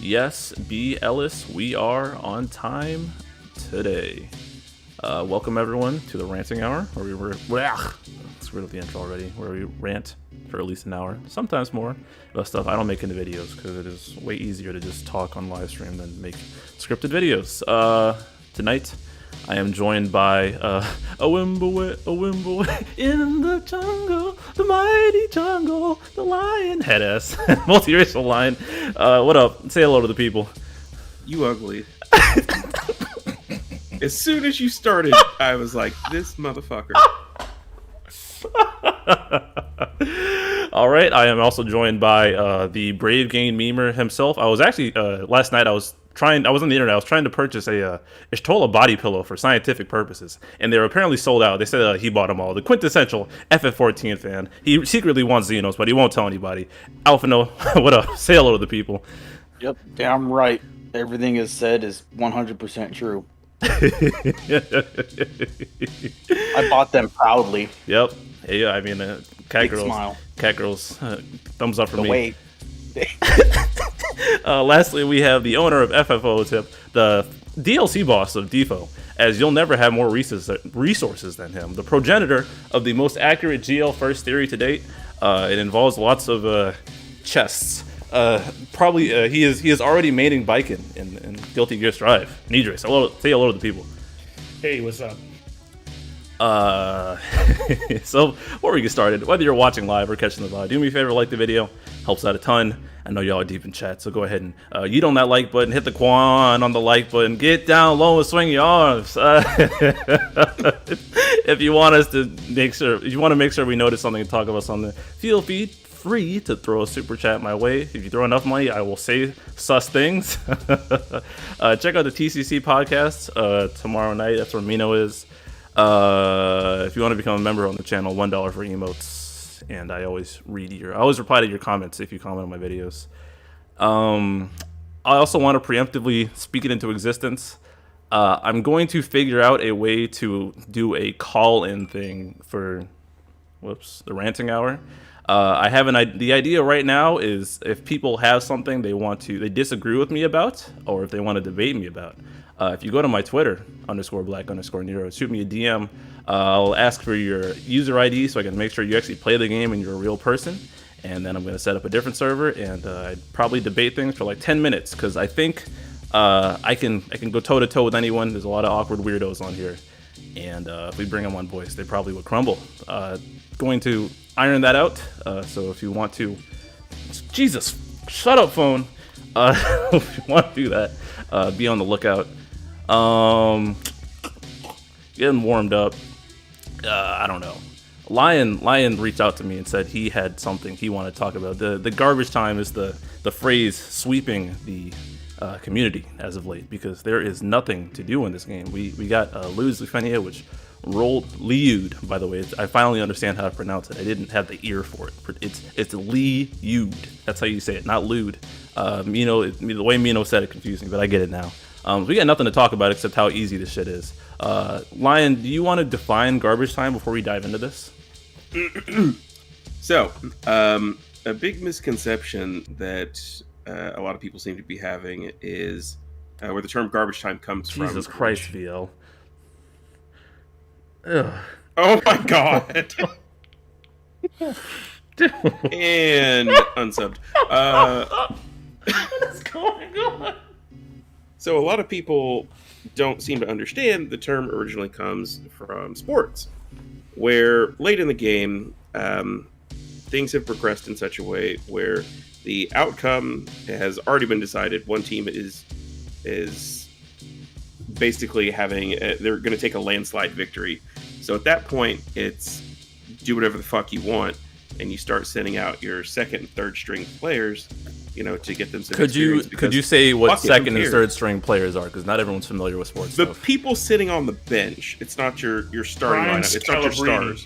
Yes, B. Ellis, we are on time today. Welcome everyone to the ranting hour, where we were screwed up the intro already, where we rant for at least an hour, sometimes more, about stuff I don't make into videos because it is way easier to just talk on live stream than make scripted videos. Tonight, I am joined by a Wimble in the jungle, the mighty jungle, the lion, head ass, multiracial lion. What up? Say hello to the people. You ugly. As soon as you started, I was like, this motherfucker. All right, I am also joined by the Brave Game memer himself. I was actually last night. I was on the internet. I was trying to purchase a Ishtola body pillow for scientific purposes, and they were apparently sold out. They said he bought them all. The quintessential FF14 fan. He secretly wants Zenos, but he won't tell anybody. Alphinaud, what up? Say hello to the people. Yep, damn right. Everything is said is 100% true. I bought them proudly. Yep. Yeah, I mean, cat girls, thumbs up for me. Wait. Lastly, we have the owner of FFO Tip, the DLC boss of DFFOO, as you'll never have more resources than him. The progenitor of the most accurate GL first theory to date. It involves lots of chests. Probably he is already mating Biken in Guilty Gear Strive. Nidre, say hello to the people. Hey, what's up? So before we get started, whether you're watching live or catching the VOD, do me a favor, like the video, helps out a ton. I know y'all are deep in chat, so go ahead and yeet on that like button, hit the quan on the like button, get down low and swing your arms. If you want us to make sure, if you want to make sure we notice something and talk about something, feel free to throw a super chat my way. If you throw enough money, I will say sus things. Check out the TCC podcast tomorrow night. That's where Mino is. If you want to become a member on the channel, $1 for emotes, and I always reply to your comments if you comment on my videos. I also want to preemptively speak it into existence. I'm going to figure out a way to do a call-in thing for the ranting hour. I have the idea right now is if people have something they disagree with me about, or if they want to debate me about. If you go to my Twitter, _black_Nero, shoot me a DM. I'll ask for your user ID so I can make sure you actually play the game and you're a real person. And then I'm going to set up a different server, and I'd probably debate things for like 10 minutes because I think I can go toe-to-toe with anyone. There's a lot of awkward weirdos on here. And if we bring them on voice, they probably would crumble. Going to iron that out. So if you want to... Jesus, shut up, phone. If you want to do that, be on the lookout. Getting warmed up. I don't know. Lion reached out to me and said he had something he wanted to talk about. The garbage time is the phrase sweeping the community as of late because there is nothing to do in this game. We got Lufenia, which rolled Liud, by the way. I finally understand how to pronounce it. I didn't have the ear for it. It's Liud. That's how you say it, not Lude. The way Mino said it confused me, but I get it now. We got nothing to talk about except how easy this shit is. Lion, do you want to define garbage time before we dive into this? So, a big misconception that a lot of people seem to be having is where the term garbage time comes from. Jesus Christ, VL. Ugh. Oh my god. And unsubbed. What is going on? So a lot of people don't seem to understand the term originally comes from sports, where late in the game, things have progressed in such a way where the outcome has already been decided. One team is basically they're going to take a landslide victory. So at that point, it's do whatever the fuck you want, and you start sending out your second and third string players, to get them some experience. Could you say what second and third string players are? Because not everyone's familiar with sports The stuff. people sitting on the bench. It's not your starting Brian lineup. It's not your stars.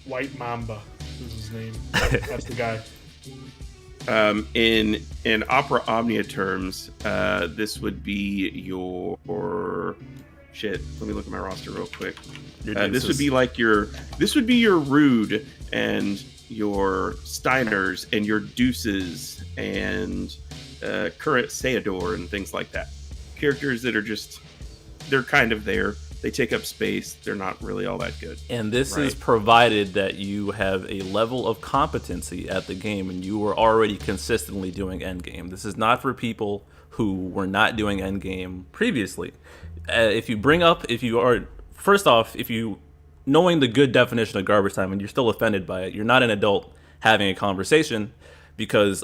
White Mamba is his name. That's the guy. In Opera Omnia terms, this would be your shit. Let me look at my roster real quick. This would be your Rude and your Steiners and your Deuces and current Seador and things like that. Characters that are just, they're kind of there. They take up space. They're not really all that good. And this is provided that you have a level of competency at the game and you were already consistently doing endgame. This is not for people who were not doing endgame previously. If you are, first off, if you, knowing the good definition of garbage time and you're still offended by it, you're not an adult having a conversation, because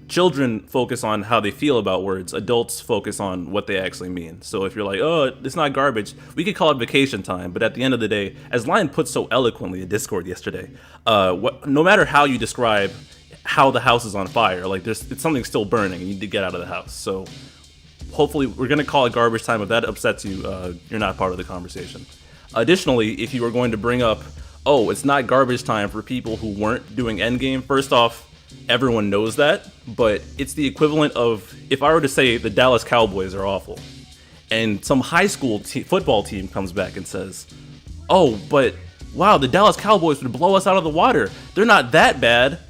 children focus on how they feel about words. Adults focus on what they actually mean. So if you're like, oh, it's not garbage, we could call it vacation time. But at the end of the day, as Lion put so eloquently in Discord yesterday, no matter how you describe how the house is on fire, like it's something still burning and you need to get out of the house. So hopefully we're going to call it garbage time. If that upsets you, you're not part of the conversation. Additionally, if you were going to bring up, oh, it's not garbage time for people who weren't doing endgame, first off, everyone knows that, but it's the equivalent of if I were to say the Dallas Cowboys are awful, and some high school football team comes back and says, oh, but wow, the Dallas Cowboys would blow us out of the water. They're not that bad.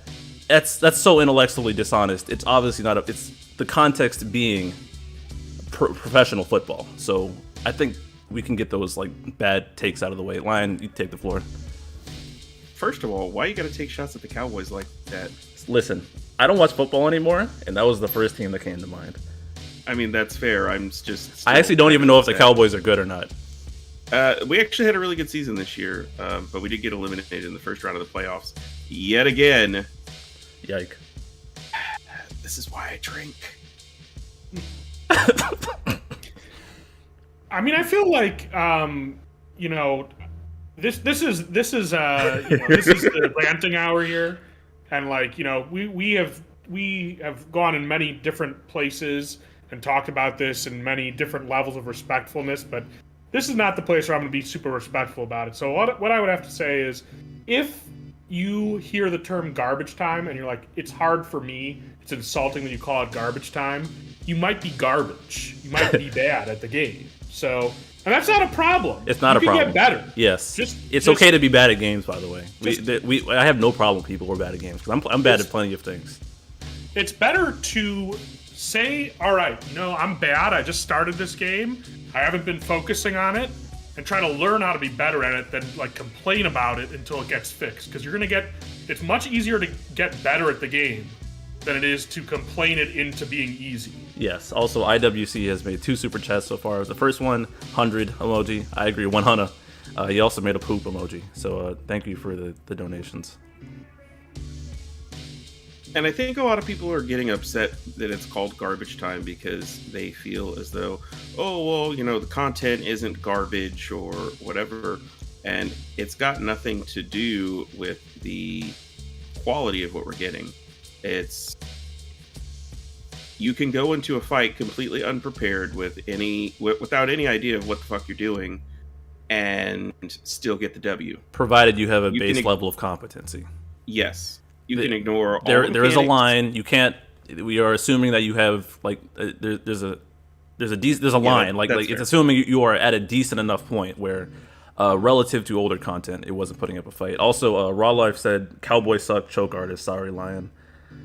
That's so intellectually dishonest. It's obviously not. It's the context being professional football. So I think we can get those like bad takes out of the way. Lion, you take the floor. First of all, why you got to take shots at the Cowboys like that? Listen, I don't watch football anymore, and that was the first team that came to mind. I mean, that's fair. I'm just. I actually don't even know if the Cowboys are good or not. We actually had a really good season this year, but we did get eliminated in the first round of the playoffs yet again. Yike. This is why I drink. I mean, I feel like this is the ranting hour here, and like we have gone in many different places and talked about this in many different levels of respectfulness, but this is not the place where I'm going to be super respectful about it. So what I would have to say is, if you hear the term garbage time and you're like, it's hard for me, it's insulting that you call it garbage time, you might be garbage. You might be bad at the game. So, and that's not a problem. It's not a problem. You can get better. Yes. It's okay to be bad at games, by the way. I have no problem with people who are bad at games, because I'm bad at plenty of things. It's better to say, all right, I'm bad. I just started this game. I haven't been focusing on it, and try to learn how to be better at it than like complain about it until it gets fixed. Because it's much easier to get better at the game than it is to complain it into being easy. Yes. Also, IWC has made 2 super chats so far. The first one, 100 emoji. I agree, 100. He also made a poop emoji. So thank you for the donations. And I think a lot of people are getting upset that it's called garbage time because they feel as though, oh, well, the content isn't garbage or whatever. And it's got nothing to do with the quality of what we're getting. You can go into a fight completely unprepared without any idea of what the fuck you're doing and still get the W. Provided you have a base level of competency. Yes. You can ignore all there is a line. You can't. We are assuming that you have there's a line. Like it's assuming you are at a decent enough point where, relative to older content, it wasn't putting up a fight. Also, Raw Life said Cowboy suck, choke artist. Sorry, Lion.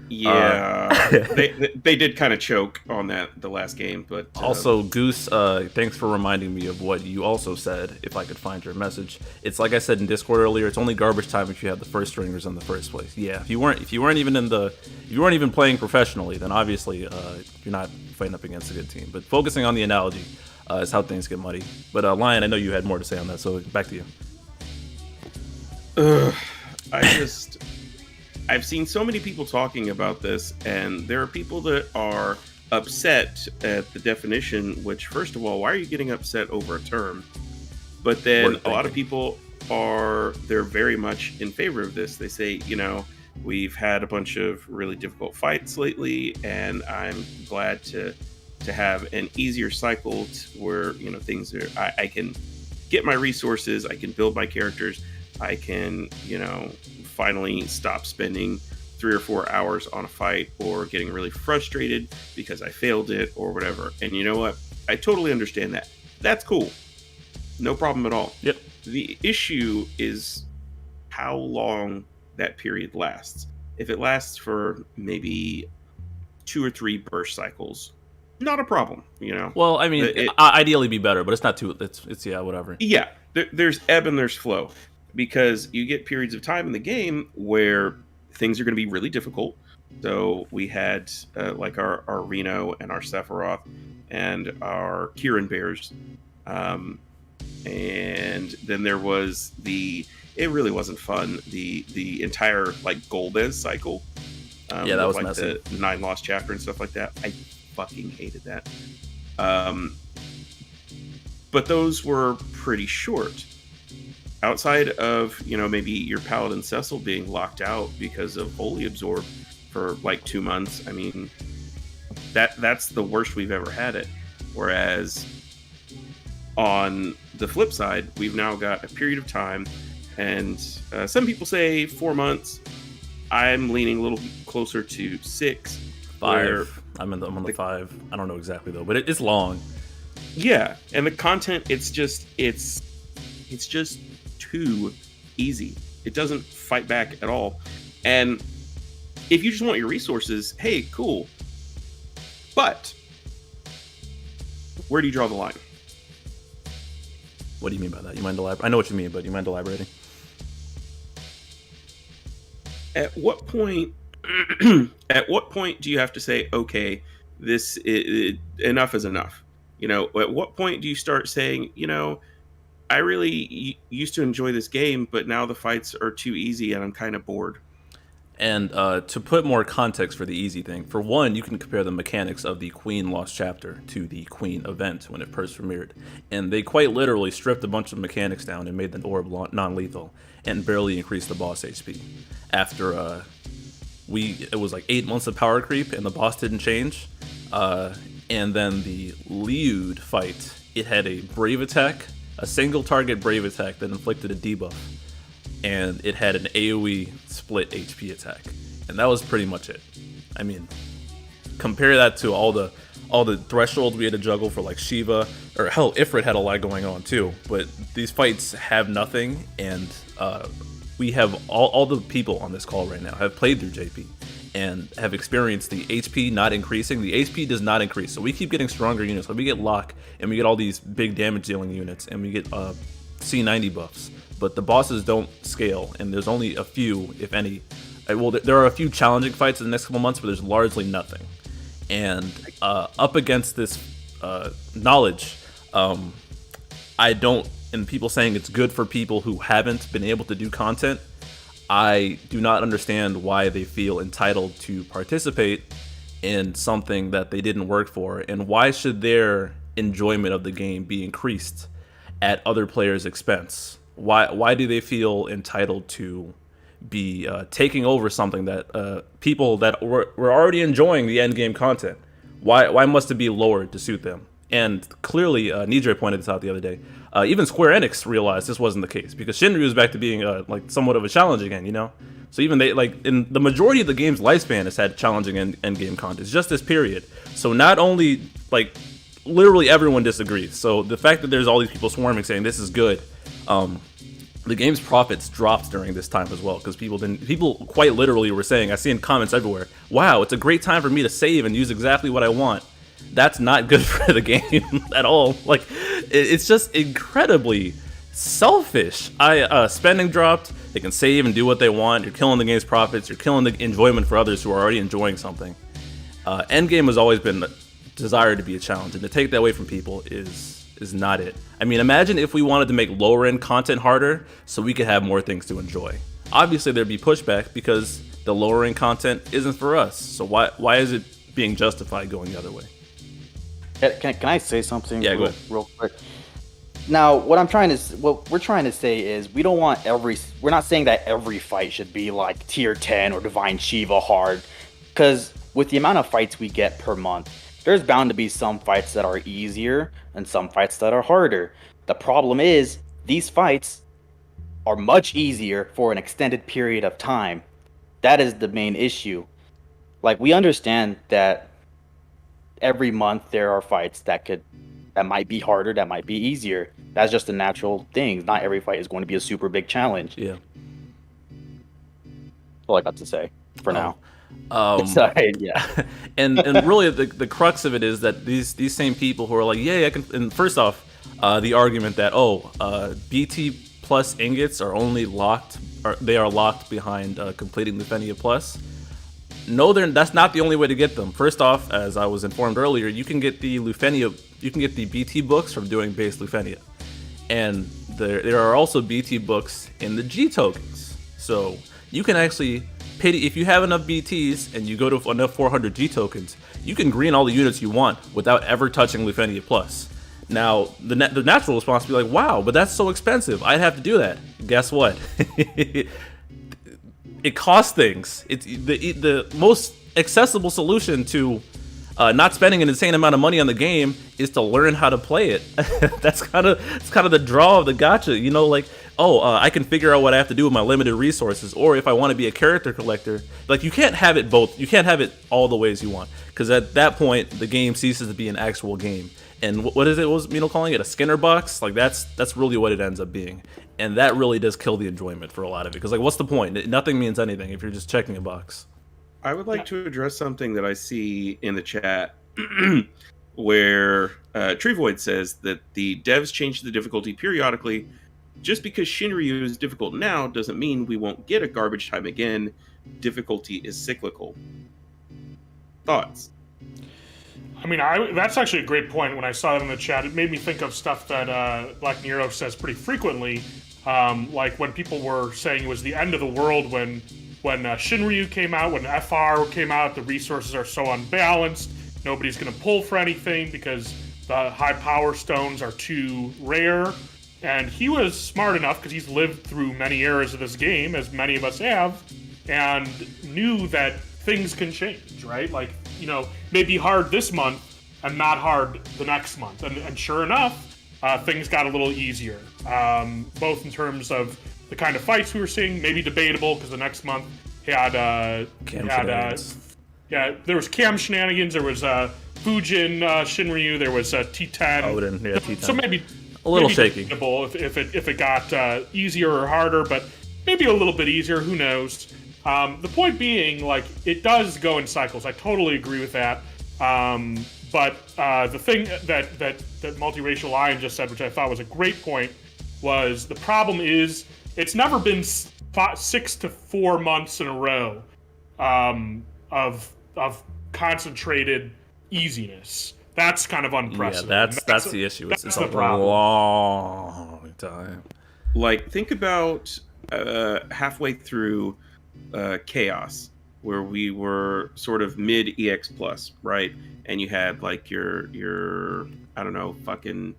Yeah, they did kind of choke on the last game, but also Goose, thanks for reminding me of what you also said. If I could find your message, it's like I said in Discord earlier. It's only garbage time if you had the first stringers in the first place. Yeah, if you weren't even playing professionally, then obviously you're not fighting up against a good team. But focusing on the analogy is how things get muddy. But Lion, I know you had more to say on that, so back to you. I've seen so many people talking about this, and there are people that are upset at the definition, which, first of all, why are you getting upset over a term? But then a lot of people they're very much in favor of this. They say, we've had a bunch of really difficult fights lately, and I'm glad to have an easier cycle where, things are, I can get my resources, I can build my characters, I can, finally stop spending 3 or 4 hours on a fight or getting really frustrated because I failed it or whatever. And you know what? I totally understand that. That's cool. No problem at all. Yep. The issue is how long that period lasts. If it lasts for maybe 2 or 3 burst cycles, not a problem, you know. Well, I mean, ideally be better, but it's not too. It's yeah, whatever. Yeah, there's ebb and there's flow, because you get periods of time in the game where things are going to be really difficult. So we had like our Reno and our Sephiroth and our Kieran bears, and then there was it really wasn't fun, the entire like Golbez cycle. Yeah, that was like messy. The 9 lost chapter and stuff like that. I fucking hated that. But those were pretty short. Outside of, you know, maybe your Paladin Cecil being locked out because of Holy Absorb for like 2 months, I mean, that's the worst we've ever had it. Whereas on the flip side, we've now got a period of time, and some people say 4 months. I'm leaning a little closer to 6. 5. I'm on the 5. I don't know exactly though, but it's long. Yeah, and the content, it's just too easy. It doesn't fight back at all. And if you just want your resources, hey, cool. But where do you draw the line? What do you mean by that? You mind elaborating? I know what you mean, but you mind elaborating? At what point at what point do you have to say, okay, this enough is enough? You know, at what point do you start saying, you know, I really used to enjoy this game, but now the fights are too easy and I'm kind of bored? And to put more context for the easy thing, for one, you can compare the mechanics of the Queen Lost Chapter to the Queen event when it first premiered. And they quite literally stripped a bunch of mechanics down and made the orb non-lethal and barely increased the boss HP. After it was like 8 months of power creep and the boss didn't change. And then the Liud fight, it had a brave attack, a single target brave attack that inflicted a debuff. And it had an AoE split HP attack, and that was pretty much it. I mean, compare that to all the thresholds we had to juggle for like Shiva, or hell, Ifrit had a lot going on too. But these fights have nothing, and we have all the people on this call right now have played through JP and have experienced the HP not increasing. The HP does not increase, so we keep getting stronger units. So we get Lock, and we get all these big damage dealing units, and we get C90 buffs. But the bosses don't scale, and there's only a few, if any. Well, there are a few challenging fights in the next couple months, but there's largely nothing. And up against this knowledge, I don't, and people saying it's good for people who haven't been able to do content, I do not understand why they feel entitled to participate in something that they didn't work for, and why should their enjoyment of the game be increased at other players' expense? Why do they feel entitled to be taking over something that people that were already enjoying the endgame content? Why must it be lowered to suit them? And clearly, Nidre pointed this out the other day. Even Square Enix realized this wasn't the case, because Shinryu is back to being like somewhat of a challenge again, you know. So even they, like, in the majority of the game's lifespan has had challenging endgame content. It's just this period. So not only, like, literally everyone disagrees. So the fact that there's all these people swarming saying this is good. The game's profits dropped during this time as well, because people quite literally were saying, I see in comments everywhere, wow, it's a great time for me to save and use exactly what I want. That's not good for the game at all. Like, it's just incredibly selfish. Spending dropped, they can save and do what they want. You're killing the game's profits, you're killing the enjoyment for others who are already enjoying something. Endgame has always been desired to be a challenge, and to take that away from people is not it. I mean, imagine if we wanted to make lower end content harder so we could have more things to enjoy. Obviously there'd be pushback because the lower end content isn't for us. So why is it being justified going the other way? Can I say something? Yeah, go ahead. Real quick. Now, what we're trying to say is we're not saying that every fight should be like tier 10 or Divine Shiva hard, because with the amount of fights we get per month, there's bound to be some fights that are easier and some fights that are harder. The problem is these fights are much easier for an extended period of time. That is the main issue. Like, we understand that every month there are fights that might be harder, that might be easier. That's just a natural thing. Not every fight is going to be a super big challenge. Yeah. all I got to say for now. Yeah. and really the crux of it is that these same people who are like, yeah, I can. And first off, the argument that BT plus ingots are only locked, or they are locked behind completing Lufenia plus. No, that's not the only way to get them. First off, as I was informed earlier, you can get the BT books from doing base Lufenia, and there are also BT books in the G tokens. So you can actually if you have enough BTs and you go to enough 400 G tokens, you can green all the units you want without ever touching Lufenia plus. Now, the natural response would be like, wow, but that's so expensive. I'd have to do that. Guess what? It costs things. It's the most accessible solution to not spending an insane amount of money on the game is to learn how to play it. It's kind of the draw of the gacha. You know, like, I can figure out what I have to do with my limited resources, or if I want to be a character collector. Like, you can't have it both. You can't have it all the ways you want, because at that point the game ceases to be an actual game. And what is it? What was Mino calling it? A Skinnerbox? Like, that's really what it ends up being. And that really does kill the enjoyment for a lot of it. Because, like, what's the point? Nothing means anything if you're just checking a box. I would like to address something that I see in the chat where Trevoid says that the devs change the difficulty periodically. Just because Shinryu is difficult now doesn't mean we won't get a garbage time again. Difficulty is cyclical. Thoughts? I mean, that's actually a great point. When I saw it in the chat, it made me think of stuff that Black Nero says pretty frequently. Like when people were saying it was the end of the world when Shinryu came out, when FR came out, the resources are so unbalanced, nobody's going to pull for anything because the high power stones are too rare. And he was smart enough, because he's lived through many eras of this game, as many of us have, and knew that things can change, right? Like, you know, maybe hard this month and not hard the next month. And sure enough, things got a little easier, both in terms of the kind of fights we were seeing, maybe debatable, because the next month had there was Cam shenanigans, there was Fujin Shinryu, there was T10. Odin, yeah, T10. So maybe a little shaky if it got easier or harder, but maybe a little bit easier. Who knows? The point being, like, it does go in cycles. I totally agree with that. But the thing that Multiracial Lion just said, which I thought was a great point, was the problem is it's never been 6 to 4 months in a row of concentrated easiness. That's kind of unprecedented. Yeah, that's the issue. It's a problem. long time. Like, think about halfway through Chaos, where we were sort of mid EX plus, right? And you had like your I don't know, fucking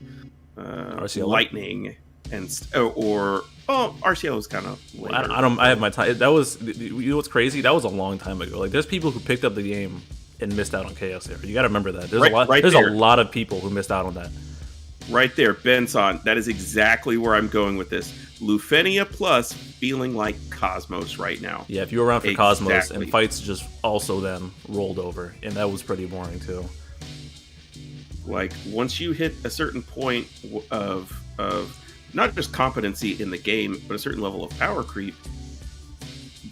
lightning and RCL was kind of I have my time. That was, you know what's crazy? That was a long time ago. Like, there's people who picked up the game and missed out on Chaos era. You got to remember that. There's a lot of people who missed out on that. Right there, Benson. That is exactly where I'm going with this. Lufenia Plus feeling like Cosmos right now. Yeah, if you were around for Cosmos, and fights just also then rolled over, and that was pretty boring too. Like, once you hit a certain point of not just competency in the game, but a certain level of power creep,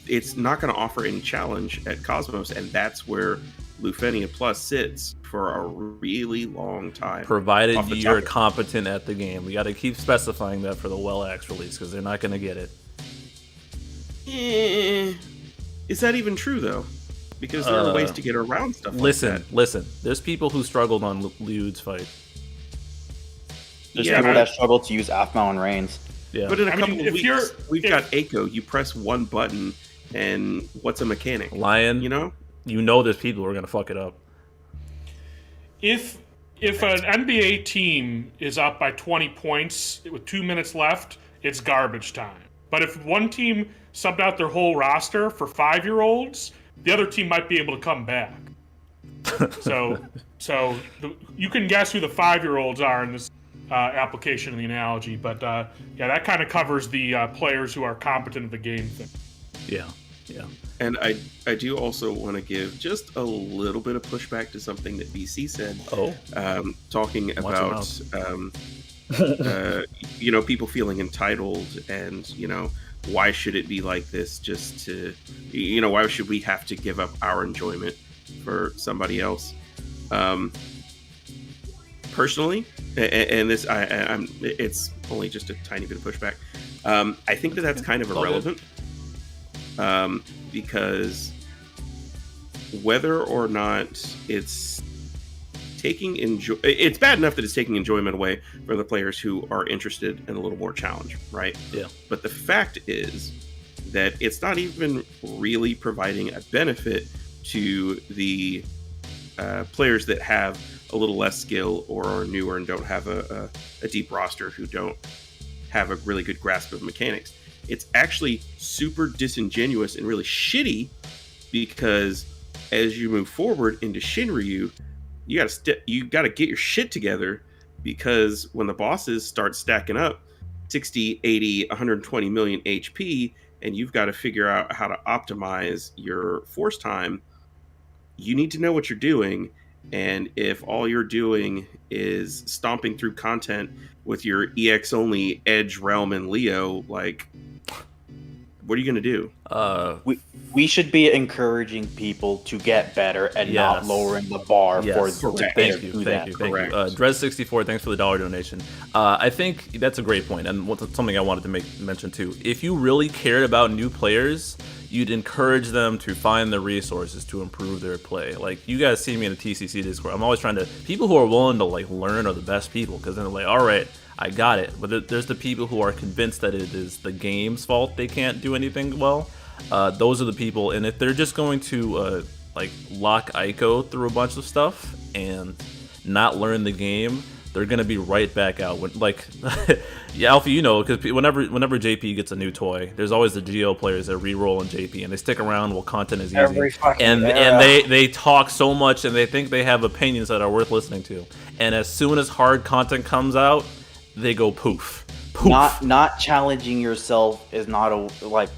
it's not going to offer any challenge at Cosmos, and that's where Lufenia Plus sits for a really long time. Provided you're competent at the game. We got to keep specifying that for the Well-Axe release, because they're not going to get it. Is that even true, though? Because there are ways to get around stuff like that. Listen. There's people who struggled on Liud's fight. There's people that struggle to use Alphinaud and Reigns. Yeah. But in a couple of weeks, we've got Echo. You press one button, and what's a mechanic? Lion, you know there's people who are going to fuck it up. If an NBA team is up by 20 points with 2 minutes left, it's garbage time. But if one team subbed out their whole roster for 5-year-olds, the other team might be able to come back. So you can guess who the 5-year-olds are in this application of the analogy. But that kind of covers the players who are competent at the game thing. Yeah. And I do also want to give just a little bit of pushback to something that BC said. Talking about people feeling entitled and why should it be like this just to, why should we have to give up our enjoyment for somebody else? Personally, and this, it's only just a tiny bit of pushback. I think that's kind of irrelevant, because whether or not it's it's bad enough that it's taking enjoyment away from the players who are interested in a little more challenge, right? Yeah. But the fact is that it's not even really providing a benefit to the players that have a little less skill or are newer and don't have a deep roster, who don't have a really good grasp of mechanics. It's actually super disingenuous and really shitty, because as you move forward into Shinryu, you gotta get your shit together, because when the bosses start stacking up 60, 80, 120 million HP, and you've got to figure out how to optimize your force time, you need to know what you're doing. And if all you're doing is stomping through content with your EX only Edge, Realm, and Leo, like, what are you gonna do? We should be encouraging people to get better and not lowering the bar for Thank you. Dres64, thanks for the $1 donation. I think that's a great point, and something I wanted to mention too. If you really cared about new players, you'd encourage them to find the resources to improve their play. Like, you guys see me in the TCC Discord. I'm always trying to, people who are willing to like learn are the best people, because then they're like, all right, I got it. But there's the people who are convinced that it is the game's fault they can't do anything well. Those are the people, and if they're just going to like lock Ico through a bunch of stuff and not learn the game, they're gonna be right back out. When, like, yeah, Alfie, because whenever JP gets a new toy, there's always the Geo players that re-roll in JP, and they stick around while content is easy. And they talk so much, and they think they have opinions that are worth listening to. And as soon as hard content comes out, they go poof. Not challenging yourself is not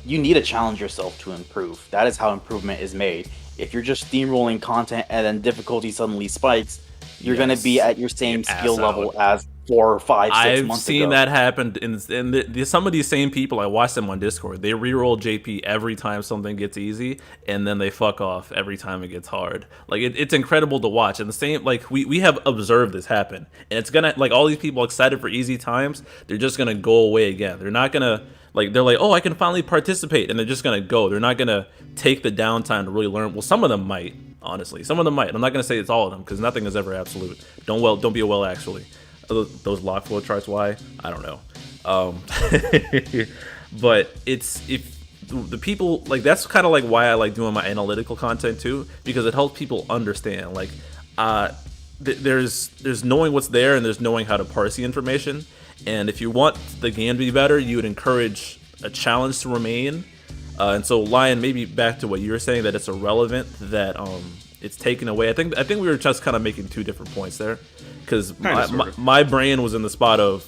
you need to challenge yourself to improve. That is how improvement is made. If you're just steamrolling content and then difficulty suddenly spikes, you're going to be at your same skill level as 4 or 5, 6 months ago. I've seen that happen, and some of these same people, I watch them on Discord, they reroll JP every time something gets easy, and then they fuck off every time it gets hard. Like, it's incredible to watch. And the same, like, we have observed this happen, and it's gonna, like, all these people excited for easy times, they're just gonna go away again. They're not gonna, like, they're like, oh, I can finally participate, and they're just gonna go. They're not gonna take the downtime to really learn. Well, some of them might, honestly. Some of them might. I'm not gonna say it's all of them, because nothing is ever absolute. Don't be a well, actually. Those lock flow charts, why? I don't know. But if the people, like, that's kind of like why I like doing my analytical content too, because it helps people understand. Like, there's knowing what's there, and there's knowing how to parse the information. And if you want the game to be better, you would encourage a challenge to remain. And so, Lion, maybe back to what you were saying, that it's irrelevant that it's taken away. I think we were just kind of making two different points there, because my brain was in the spot of,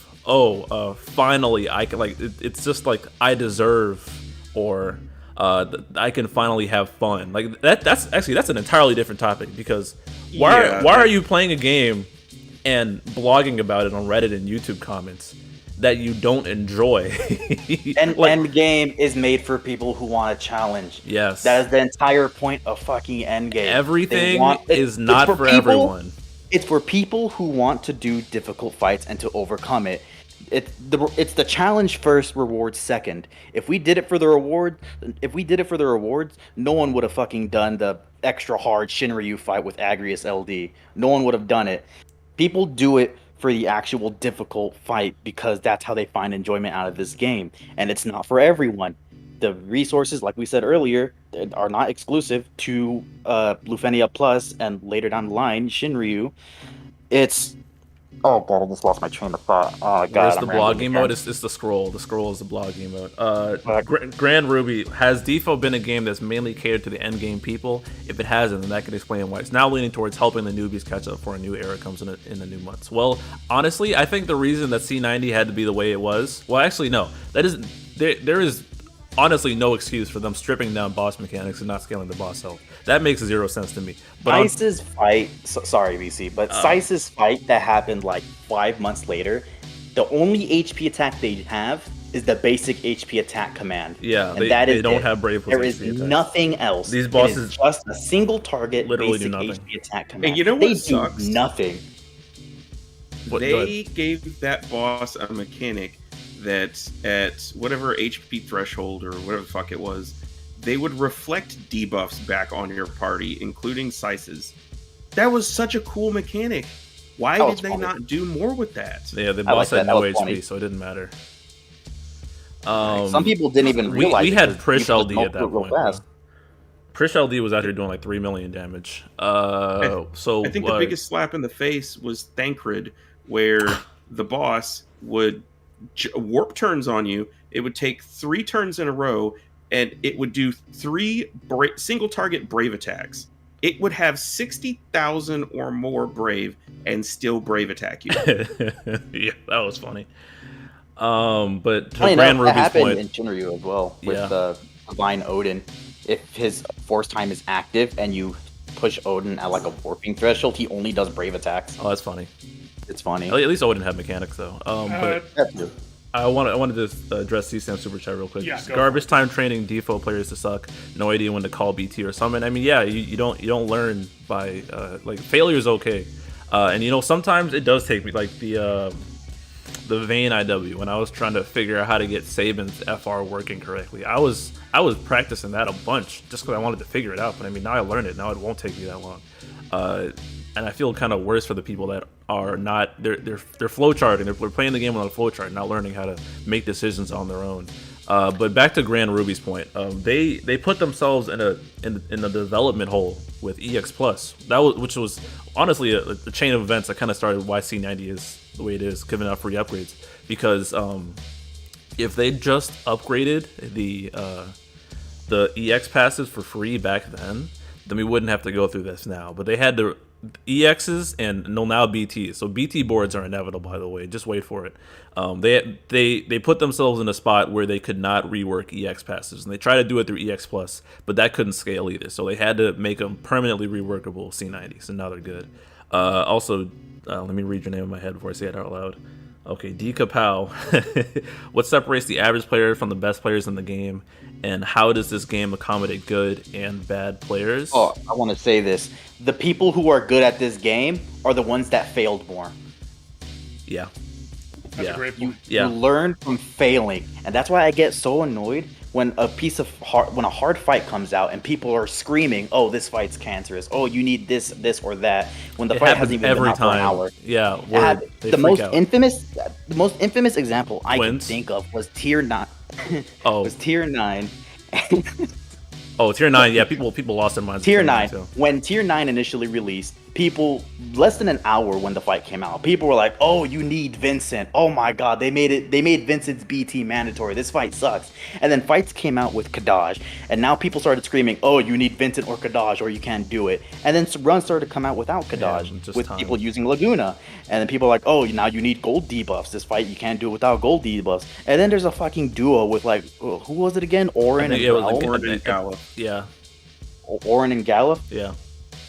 finally I can, like, it's just like I deserve, or I can finally have fun. Like, that's an entirely different topic, because why are you playing a game and blogging about it on Reddit and YouTube comments that you don't enjoy? And like, Endgame is made for people who want a challenge. Yes. That is the entire point of fucking Endgame. Everything is not for everyone. It's for people who want to do difficult fights and to overcome it. It's the challenge first, reward second. If we did it for the rewards, no one would have fucking done the extra hard Shinryu fight with Agrius LD. No one would have done it. People do it for the actual difficult fight, because that's how they find enjoyment out of this game, and it's not for everyone. The resources, like we said earlier, are not exclusive to Lufenia Plus and later down the line Shinryu. It's oh god, I just lost my train of thought. Oh god, where's the blogging mode? It's the scroll. The scroll is the blogging mode. Grand Ruby, has DFFOO been a game that's mainly catered to the end game people? If it hasn't, then that could explain why it's now leaning towards helping the newbies catch up for a new era comes in the new months. Well, honestly, I think the reason that C90 had to be the way it was, well, actually no, that isn't. There is honestly no excuse for them stripping down boss mechanics and not scaling the boss health. That makes 0 sense to me. But Sice's fight, sorry VC, but Sice's fight that happened like 5 months later, the only HP attack they have is the basic HP attack command. Yeah, and they don't have Brave. There is nothing else. These bosses, it is just a single target, literally basic do nothing. HP attack command. And you know what they sucks? do nothing. They gave that boss a mechanic that at whatever HP threshold or whatever the fuck it was, they would reflect debuffs back on your party, including Sices. That was such a cool mechanic. Why did they not do more with that? Yeah, the boss had no HP, so it didn't matter. Some people didn't even realize we had Prish LD at that point. Fast. Prish LD was out here doing like 3 million damage. So I think the biggest slap in the face was Thancred, where the boss would warp turns on you. It would take 3 turns in a row, and it would do 3 single target brave attacks. It would have 60,000 or more brave and still brave attack you. Yeah, that was funny. But to Funny Grand enough, that Ruby's happened point, in Shinryu as well with Divine Odin. If his force time is active and you push Odin at like a warping threshold, he only does brave attacks. oh, that's funny. It's funny. At least Odin had mechanics though. But I wanted to address C-Sam Super Chat real quick. Yeah, Garbage time training DFFOO players to suck. No idea when to call BT or summon. I mean, yeah, you don't learn by like failure is okay. And you know sometimes it does take me like the Vayne IW when I was trying to figure out how to get Saban's FR working correctly. I was practicing that a bunch just because I wanted to figure it out. But I mean, now I learned it. Now it won't take me that long. And I feel kind of worse for the people that are not they're flowcharting. They're playing the game without a flowchart, not learning how to make decisions on their own. But back to Grand Ruby's point, they put themselves in a development hole with EX Plus. Which was honestly a chain of events that kind of started why C90 is the way it is, giving out free upgrades. Because if they just upgraded the EX passes for free back then we wouldn't have to go through this now. But they had the EXs and now BTs. So BT boards are inevitable, by the way. Just wait for it. They put themselves in a spot where they could not rework EX passes, and they tried to do it through EX Plus, but that couldn't scale either. So they had to make them permanently reworkable C90s, and now they're good. Also, let me read your name in my head before I say it out loud. Okay, D Kapow. What separates the average player from the best players in the game, and how does this game accommodate good and bad players? Oh, I want to say this. The people who are good at this game are the ones that failed more. Yeah. That's a great point. You learn from failing, and that's why I get so annoyed when a hard fight comes out and people are screaming, "Oh, this fight's cancerous. Oh, you need this, or that." When the fight hasn't even been out for an hour. Yeah. The most infamous example I can think of was Tier 9. Was Tier 9. Oh, Tier 9, yeah, people lost their minds. Tier 9, when Tier 9 initially released, people, less than an hour when the fight came out, people were like, "Oh, you need Vincent. Oh my god, they made Vincent's BT mandatory. This fight sucks." And then fights came out with Kadaj, and now people started screaming, "Oh, you need Vincent or Kadaj or you can't do it." And then some runs started to come out without Kadaj, with people using Laguna. And then people are like, "Oh, now you need gold debuffs. This fight, you can't do it without gold debuffs." And then there's a fucking duo with like, who was it again? Orin and Gallup. Yeah. Orin and Gallup? Yeah.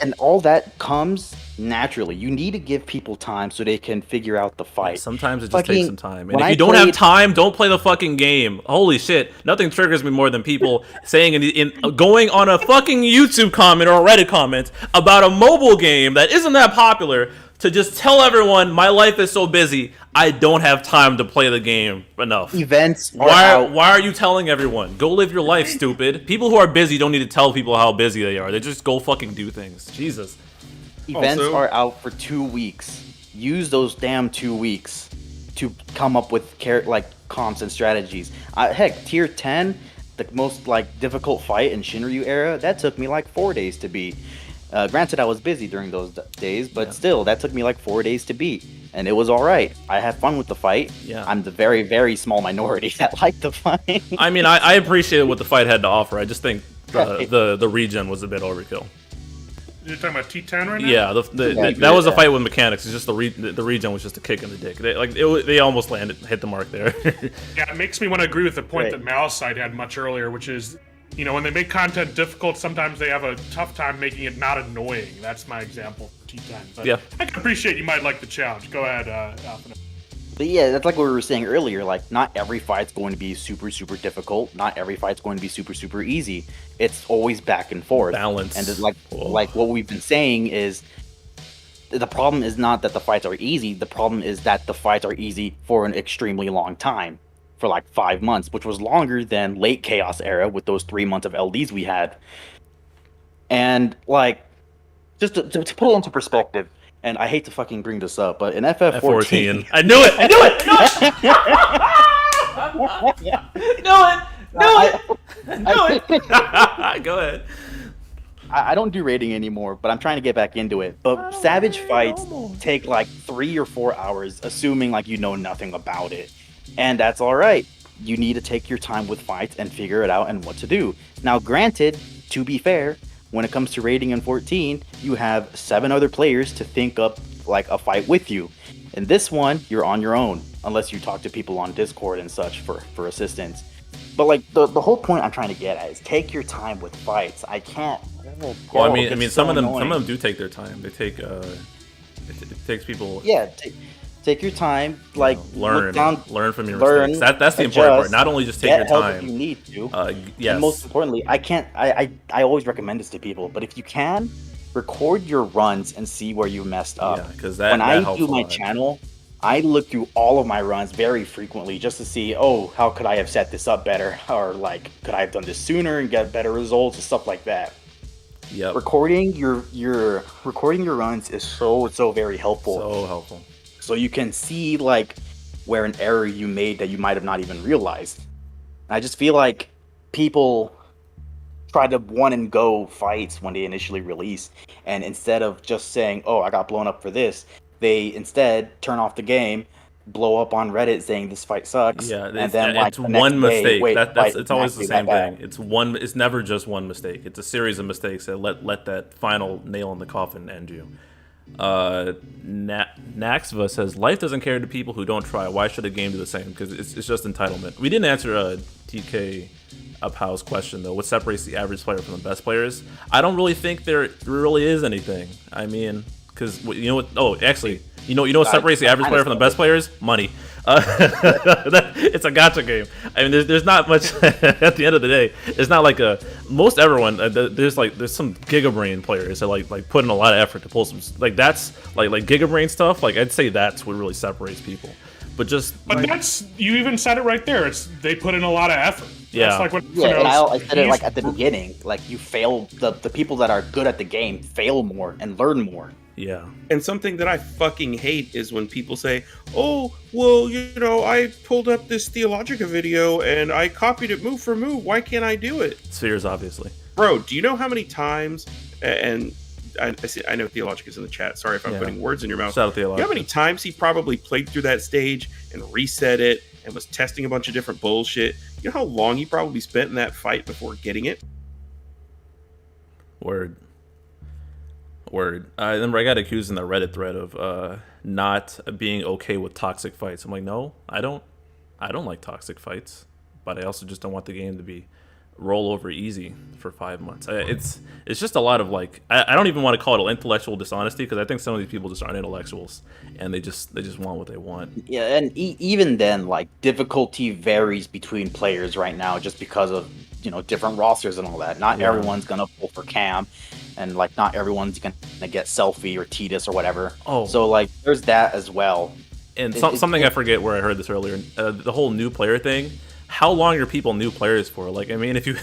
And all that comes naturally. You need to give people time so they can figure out the fight. Sometimes it just takes some time. And if you don't have time, don't play the fucking game. Holy shit. Nothing triggers me more than people saying going on a fucking YouTube comment or a Reddit comment about a mobile game that isn't that popular to just tell everyone my life is so busy, I don't have time to play the game enough. Events are why are you telling everyone? Go live your life, stupid. People who are busy don't need to tell people how busy they are. They just go fucking do things. Jesus. Events are out for 2 weeks. Use those damn 2 weeks to come up with comps and strategies. Heck, Tier 10, the most difficult fight in Shinryu era, that took me 4 days to beat. Granted, I was busy during those days, but still, that took me 4 days to beat, and it was all right. I had fun with the fight. Yeah. I'm the very, very small minority that liked the fight. I mean, I appreciated what the fight had to offer. I just think the regen was a bit overkill. You're talking about T10 right now? Yeah, that was a fight with mechanics. It's just the regen was just a kick in the dick. They almost hit the mark there. Yeah, it makes me want to agree with the point that Malicite had much earlier, which is, when they make content difficult, sometimes they have a tough time making it not annoying. That's my example for T10. But yeah. I can appreciate you might like the challenge. Go ahead, Alphinaud. But yeah, that's like what we were saying earlier. Like, not every fight's going to be super, super difficult. Not every fight's going to be super, super easy. It's always back and forth. Balance. And like what we've been saying is, the problem is not that the fights are easy. The problem is that the fights are easy for an extremely long time, for like 5 months, which was longer than late Chaos era with those 3 months of LDs we had. And like, just to put it into perspective. And I hate to fucking bring this up, but in FF14... I knew it! I knew it! Go ahead. I don't do rating anymore, but I'm trying to get back into it. But Savage fights take like 3 or 4 hours, assuming like you know nothing about it. And that's alright. You need to take your time with fights and figure it out and what to do. Now, granted, to be fair, when it comes to raiding in 14, you have 7 other players to think up like a fight with you. In this one, you're on your own, unless you talk to people on Discord and such for assistance. But like the whole point I'm trying to get at is take your time with fights. I can't. Well, I mean, some of them do take their time. They take it takes people. Yeah, take your time. Like learn from your mistakes. That's the adjust, important part. Not only just take your time. If you need to. Yes. And most importantly, I always recommend this to people. But if you can, record your runs and see where you messed up. Yeah, because when I do my channel, I look through all of my runs very frequently just to see, oh, how could I have set this up better, or like, could I have done this sooner and get better results and stuff like that. Yep. Recording your runs is so very helpful. So helpful. So you can see like where an error you made that you might have not even realized. I just feel like people try to one and go fights when they initially release, and instead of just saying, oh, I got blown up for this, they instead turn off the game, blow up on Reddit saying this fight sucks. Yeah, and then like it's one mistake. It's always the same thing. Bad. It's never just one mistake. It's a series of mistakes that let that final nail in the coffin end you. Naxva says, life doesn't care to people who don't try. Why should a game do the same? Because it's just entitlement. We didn't answer TK Upow's question though. What separates the average player from the best players? I don't really think there really is anything. I mean, because you know what? Oh, actually, you know what separates the average player from the best players? Money. It's a gacha game. I mean, there's not much at the end of the day. It's not like most everyone. There's some Gigabrain players that like put in a lot of effort to pull some that's like Gigabrain stuff. Like I'd say that's what really separates people. But that's you even said it right there. They put in a lot of effort. Yeah. That's like what, and I said it like at the beginning. Like you fail the people that are good at the game fail more and learn more. Yeah. And something that I fucking hate is when people say, oh, well, I pulled up this Theologica video and I copied it move for move. Why can't I do it? Spheres, obviously. Bro, do you know how many times, and I know Theologica's in the chat. Sorry if I'm putting words in your mouth. Shout out Theologica. You know how many times he probably played through that stage and reset it and was testing a bunch of different bullshit? You know how long he probably spent in that fight before getting it? Word. I remember I got accused in the Reddit thread of not being okay with toxic fights. I'm like, no, I don't like toxic fights, but I also just don't want the game to be roll over easy for 5 months. It's just a lot of like, I don't even want to call it intellectual dishonesty, because I think some of these people just aren't intellectuals and they just want what they want. Yeah, and even then, like, difficulty varies between players right now just because of different rosters and all that. Not everyone's gonna pull for Cam, and like not everyone's gonna get Sephy or Tidus or whatever. Oh, so like there's that as well. And something I forget where I heard this earlier. The whole new player thing. How long are people new players for? Like, I mean, if you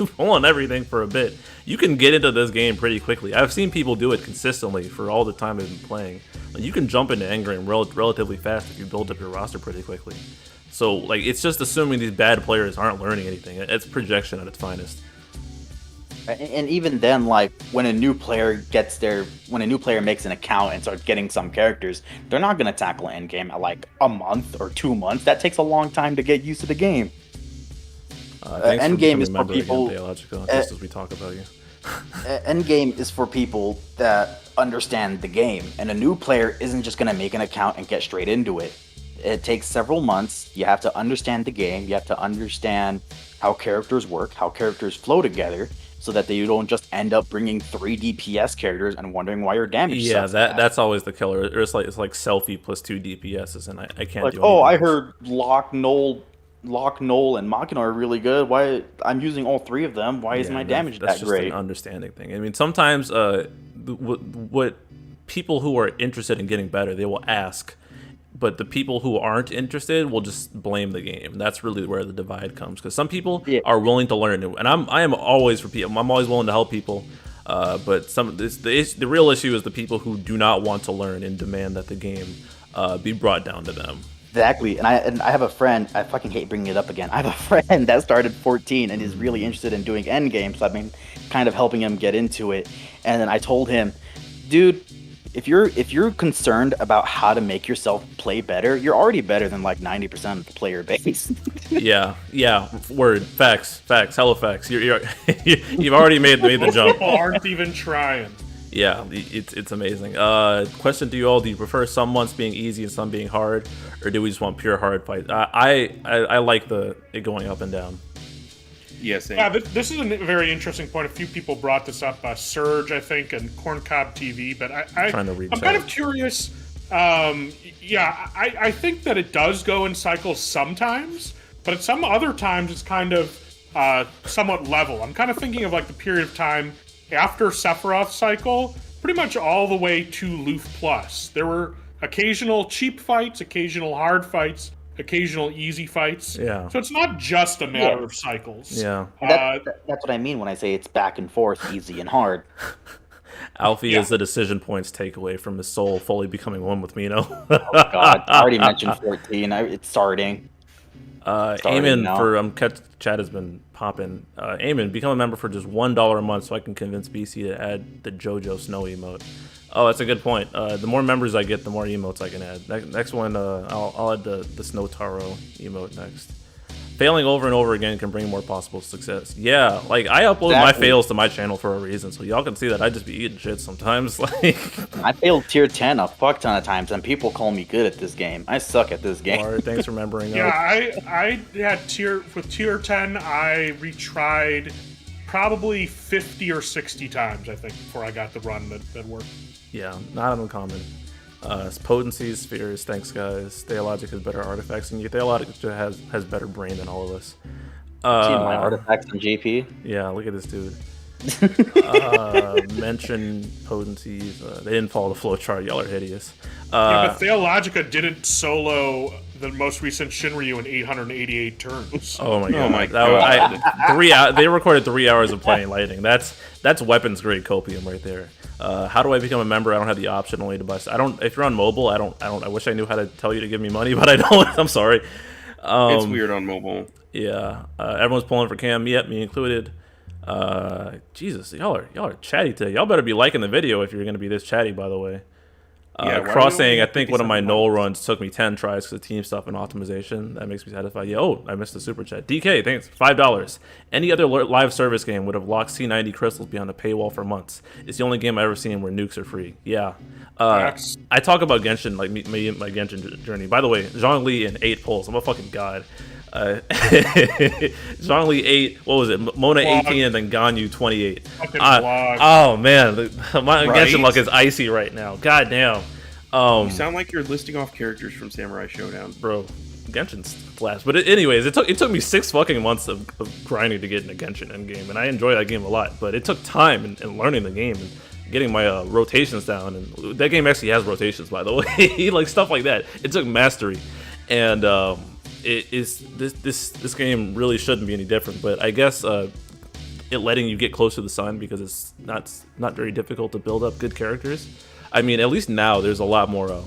pull on everything for a bit, you can get into this game pretty quickly. I've seen people do it consistently for all the time they've been playing. Like, you can jump into Endgame relatively fast if you build up your roster pretty quickly. So, like, it's just assuming these bad players aren't learning anything. It's projection at its finest. And even then, like, when a new player makes an account and starts getting some characters, they're not going to tackle Endgame at like a month or 2 months. That takes a long time to get used to the game. Endgame is for people. Just as we talk about you. Endgame is for people that understand the game, and a new player isn't just going to make an account and get straight into it. It takes several months. You have to understand the game. You have to understand how characters work, how characters flow together, so that they don't just end up bringing 3 DPS characters and wondering why your damage Yeah, sucks bad. that's always the killer. Or it's like Selphie plus 2 DPSs, and I can't Like, do oh, I anything else. heard Lock, Knoll, and Machina are really good. Why I'm using all 3 of them? Why is Yeah, my that's- damage that's that just great? an understanding thing. I mean, sometimes what people who are interested in getting better, they will ask, but the people who aren't interested will just blame the game. That's really where the divide comes, because some people Yeah. are willing to learn, and I am always for people. I'm always willing to help people. But the real issue is the people who do not want to learn and demand that the game be brought down to them. Exactly, and I have a friend. I fucking hate bringing it up again. I have a friend that started 14 and is really interested in doing endgame. So I've been kind of helping him get into it. And then I told him, dude, if you're concerned about how to make yourself play better, you're already better than like 90% of the player base. Yeah, word, facts, hello facts. You've already made the jump. People aren't even trying. Yeah, it's amazing. Question to you all: do you prefer some months being easy and some being hard, or do we just want pure hard fights? I like it going up and down. Yes. Yeah, this is a very interesting point. A few people brought this up. Surge, I think, and Corncob TV. But I'm kind of curious. I think that it does go in cycles sometimes, but at some other times it's kind of somewhat level. I'm kind of thinking of like the period of time after Sephiroth's cycle, pretty much all the way to Luf Plus. There were occasional cheap fights, occasional hard fights, occasional easy fights. Yeah. So it's not just a matter of cycles. Yeah. That's what I mean when I say it's back and forth, easy and hard. Alfie is the decision points takeaway from his soul fully becoming one with Mino. God, I already mentioned 14. It's starting. Eamon now. Chat has been popping. Eamon, become a member for just $1 a month so I can convince BC to add the JoJo Snow emote. Oh, that's a good point. The more members I get, the more emotes I can add. Next one, I'll add the Snow Taro emote next. Failing over and over again can bring more possible success. Yeah, like I upload my fails to my channel for a reason, so y'all can see that I just be eating shit sometimes. Like I failed tier 10 a fuck ton of times, and people call me good at this game. I suck at this game. Alright, thanks for remembering. Yeah, I had tier 10. I retried probably 50 or 60 times, I think, before I got the run that worked. Yeah, not uncommon. Potencies, spheres, thanks guys. Theologic has better artifacts than you. Theologic has better brain than all of us. See my artifacts on JP? Yeah, look at this dude. Mention potencies. They didn't follow the flowchart. Y'all are hideous. But Theologica didn't solo the most recent Shinryu in 888 turns. Oh my god! Oh my God. They recorded 3 hours of playing Lightning. That's weapons grade copium right there. How do I become a member? I don't have the option only to buy. I don't. If you're on mobile, I don't. I wish I knew how to tell you to give me money, but I don't. I'm sorry. It's weird on mobile. Yeah. Everyone's pulling for Cam. Yep, me included. Jesus, y'all are chatty today. Y'all better be liking the video if you're gonna be this chatty. By the way. Crossing, I think one of my null runs took me 10 tries because of team stuff and optimization. That makes me satisfied. Yeah, oh, I missed the super chat. DK, thanks. $5. Any other live service game would have locked C90 crystals behind a paywall for months. It's the only game I've ever seen where nukes are free. Yeah. I talk about Genshin, like my Genshin journey. By the way, Zhongli in 8 pulls. I'm a fucking god. Zhongli 8, what was it? Mona 18 and then Ganyu 28. Oh man, my Genshin luck is icy right now. God damn. You sound like you're listing off characters from Samurai Showdown, bro. Genshin's flash. But anyways, it took me 6 fucking months of grinding to get into Genshin Endgame, and I enjoy that game a lot. But it took time and learning the game and getting my rotations down. And that game actually has rotations, by the way, like stuff like that. It took mastery, and this game really shouldn't be any different. But I guess it letting you get close to the sun because it's not very difficult to build up good characters. I mean, at least now there's a lot more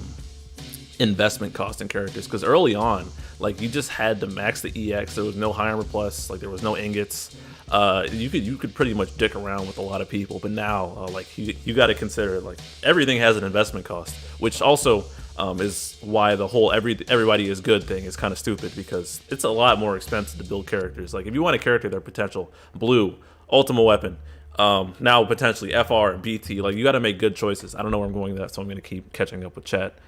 investment cost in characters, because early on, like, you just had to max the EX. There was no high armor plus, like there was no ingots. You could pretty much dick around with a lot of people, but now like you got to consider, like, everything has an investment cost, which also is why the whole everybody is good thing is kind of stupid, because it's a lot more expensive to build characters. Like, if you want a character their potential, blue, ultimate weapon, now potentially FR and BT, like, you got to make good choices. I don't know where I'm going with that, so I'm going to keep catching up with chat.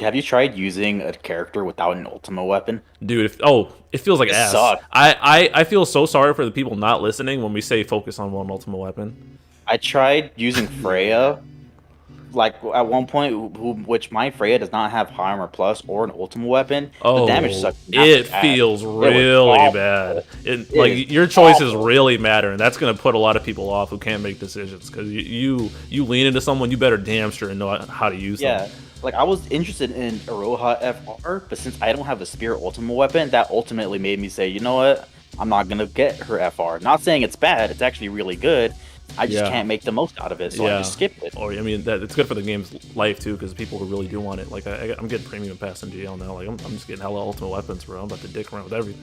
Have you tried using a character without an ultimate weapon? Dude, it feels like It ass. sucks. I feel so sorry for the people not listening when we say focus on one ultimate weapon. I tried using Freya, like at one point, which my Freya does not have high armor plus or an ultimate weapon. The damage sucks. It feels really bad. Your choices really matter, and that's gonna put a lot of people off who can't make decisions. Because you lean into someone, you better damn sure know how to use them. Like I was interested in Iroha FR, but since I don't have a spear ultimate weapon, that ultimately made me say, you know what? I'm not gonna get her FR. Not saying it's bad; it's actually really good. I just can't make the most out of it, so I just skipped it. Or I mean, it's good for the game's life too, because people who really do want it. Like I'm getting premium pass in GL now. Like I'm just getting hella ultimate weapons, bro. I'm about to dick around with everything.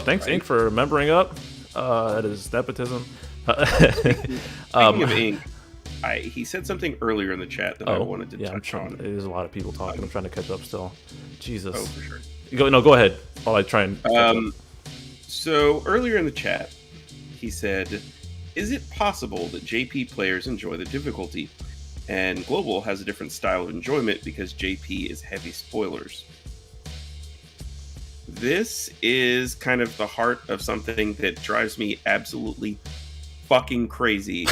Thanks, Ink, for remembering up. That is nepotism. Speaking of Ink, he said something earlier in the chat that I wanted to touch on. There's a lot of people talking. I'm trying to catch up still. Jesus. Oh, for sure. Go ahead. While I try and. So earlier in the chat, he said, "Is it possible that JP players enjoy the difficulty, and Global has a different style of enjoyment because JP is heavy spoilers?" This is kind of the heart of something that drives me absolutely fucking crazy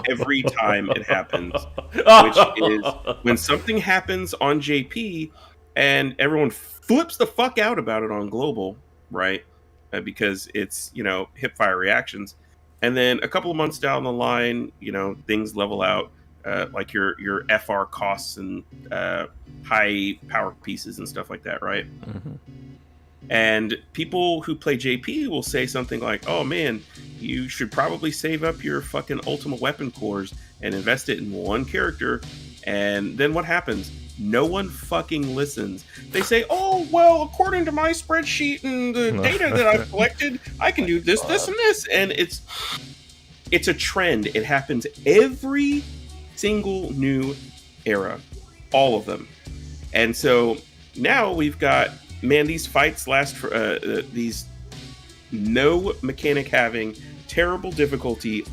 every time it happens, which is when something happens on JP and everyone flips the fuck out about it on Global, right? Because it's, hipfire reactions. And then a couple of months down the line, things level out, like your FR costs and high power pieces and stuff like that, right? Mm-hmm. And people who play JP will say something like, "Oh man, you should probably save up your fucking ultimate weapon cores and invest it in one character." And then what happens? No one fucking listens. They say, "Oh, well, according to my spreadsheet and the data that I've collected, I can do this, this, and this." And it's a trend. It happens every single new era. All of them. And so now we've got, man, these fights last for these no mechanic having, terrible difficulty,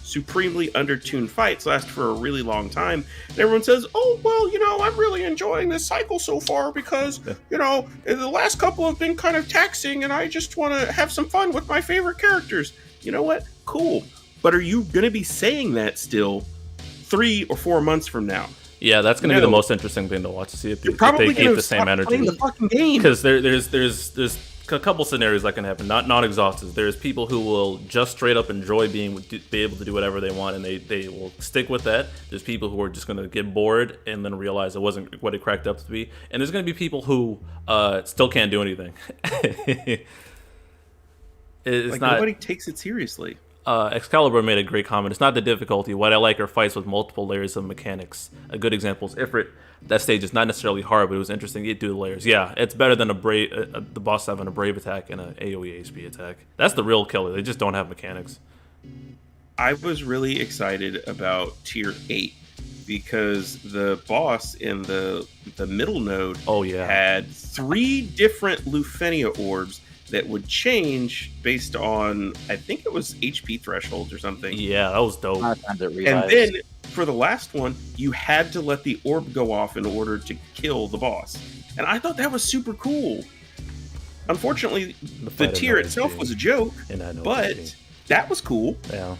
supremely undertuned fights last for a really long time. And everyone says, "Oh, well, I'm really enjoying this cycle so far because, the last couple have been kind of taxing and I just want to have some fun with my favorite characters." You know what? Cool. But are you going to be saying that still 3 or 4 months from now? Yeah, that's going to be the most interesting thing to watch, to see if they keep the same energy. The fucking game. Because there's a couple scenarios that can happen, not exhaustive. There's people who will just straight up enjoy be able to do whatever they want, and they will stick with that. There's people who are just going to get bored and then realize it wasn't what it cracked up to be. And there's going to be people who still can't do anything. Nobody takes it seriously. Excalibur made a great comment. It's not the difficulty. What I like are fights with multiple layers of mechanics. A good example is Ifrit. That stage is not necessarily hard, but it was interesting. You do the layers. Yeah, it's better than the boss having a Brave attack and an AoE HP attack. That's the real killer. They just don't have mechanics. I was really excited about Tier 8 because the boss in the middle node had 3 different Lufenia orbs that would change based on, I think it was HP thresholds or something. Yeah, that was dope. And then for the last one, you had to let the orb go off in order to kill the boss. And I thought that was super cool. Unfortunately, the tier itself was a joke, but that was cool. Yeah.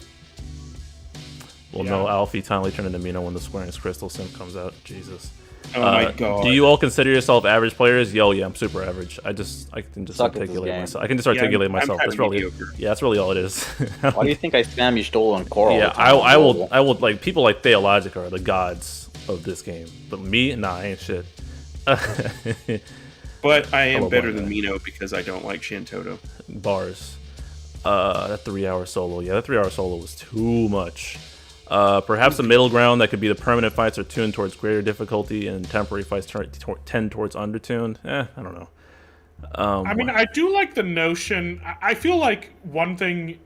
Well, no, Alfie finally turned into Mino when the Square Enix Crystal Sim comes out. Jesus. Oh my god. Do you all consider yourself average players? Yeah, I'm super average. I can just articulate myself. I can just articulate myself. That's really that's really all it is. Why do you think I spam Y'shtola and Coral? Yeah, I will like people like Theologica are the gods of this game. But me, nah, I ain't shit. But I am better than Mino because I don't like Shantoto. Bars. That 3-hour solo. Yeah, that 3-hour solo was too much. Perhaps a middle ground that could be the permanent fights are tuned towards greater difficulty and temporary fights tend towards undertuned. I don't know. I mean, I do like the notion. I feel like one thing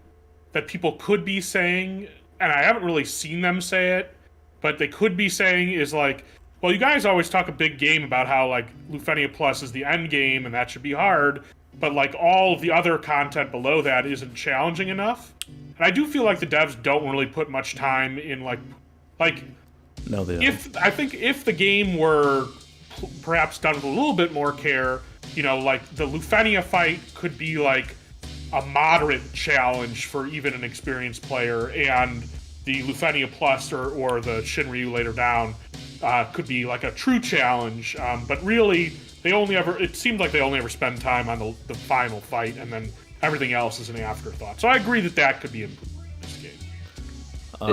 that people could be saying, and I haven't really seen them say it, but they could be saying is like, well, you guys always talk a big game about how like Lufenia Plus is the end game and that should be hard, but like all of the other content below that isn't challenging enough. And I do feel like the devs don't really put much time in like no, they don't. I think if the game were perhaps done with a little bit more care, like the Lufenia fight could be like a moderate challenge for even an experienced player, and the Lufenia Plus or the Shinryu later down could be like a true challenge. But really, it seems like they only ever spend time on the final fight, and then everything else is an afterthought. So I agree that could be improved in this game.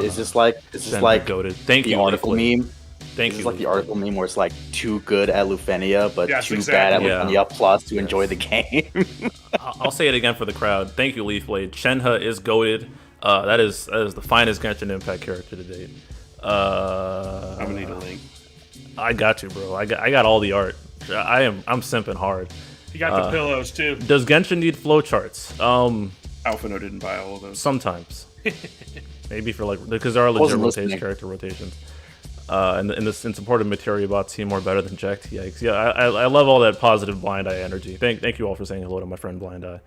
Is this like goated? Thank the you, article Leafly. meme? Thank This you. is like the article meme where it's like too good at Lufenia, but Yes, too exactly. bad at Lufenia Plus to enjoy the game. I'll say it again for the crowd. Thank you, Leafblade. Shenhe is goated. That is the finest Genshin Impact character to date. I'm gonna need a link. I got you, bro. I got all the art. I'm simping hard. You got the pillows too. Does Genshin need flowcharts? Alphinaud didn't buy all of those. Sometimes. Maybe for because there are legit character rotations. And in support of Materia bots seem more better than Jack TX. Yeah, I love all that positive Blind Eye energy. Thank you all for saying hello to my friend Blind Eye.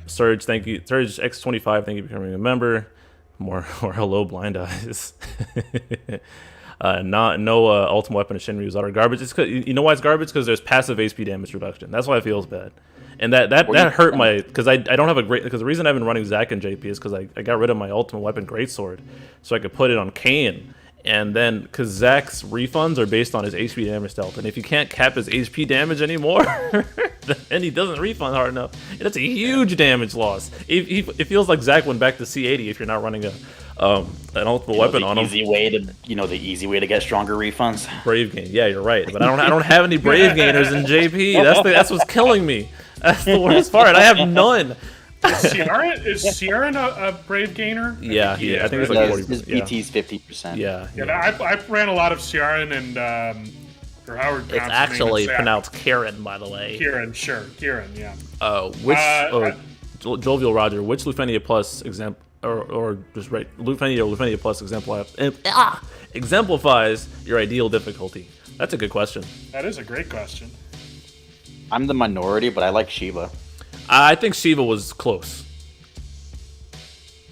Surge, thank you. Surge X25, thank you for becoming a member. More hello, Blind Eyes. No ultimate weapon of Shinryu's utter garbage. It's you know why it's garbage? Because there's passive HP damage reduction. That's why it feels bad. And that hurt because I don't have because the reason I've been running Zac and JP is because I got rid of my ultimate weapon Greatsword so I could put it on Kain, and then because Zac's refunds are based on his HP damage stealth, and if you can't cap his HP damage anymore, then he doesn't refund hard enough, and that's a huge damage loss. It feels like Zac went back to C80 if you're not running an ultimate weapon on him. The easy way to get stronger refunds. Brave gain, yeah, you're right, but I don't have any brave gainers in JP. That's what's killing me. That's the worst part. I have none. Is Sierra a brave gainer? Yeah, I think it's like 40%. His BT's 50%. Yeah. I ran a lot of Sierra and or Howard. It's actually pronounced Kieran, by the way. Kieran, sure, Kieran, yeah. Jovial Roger, which Lufenia Plus example, or just right, Lufenia Plus exemplifies your ideal difficulty? That's a good question. That is a great question. I'm the minority, but I like Shiva. I think Shiva was close.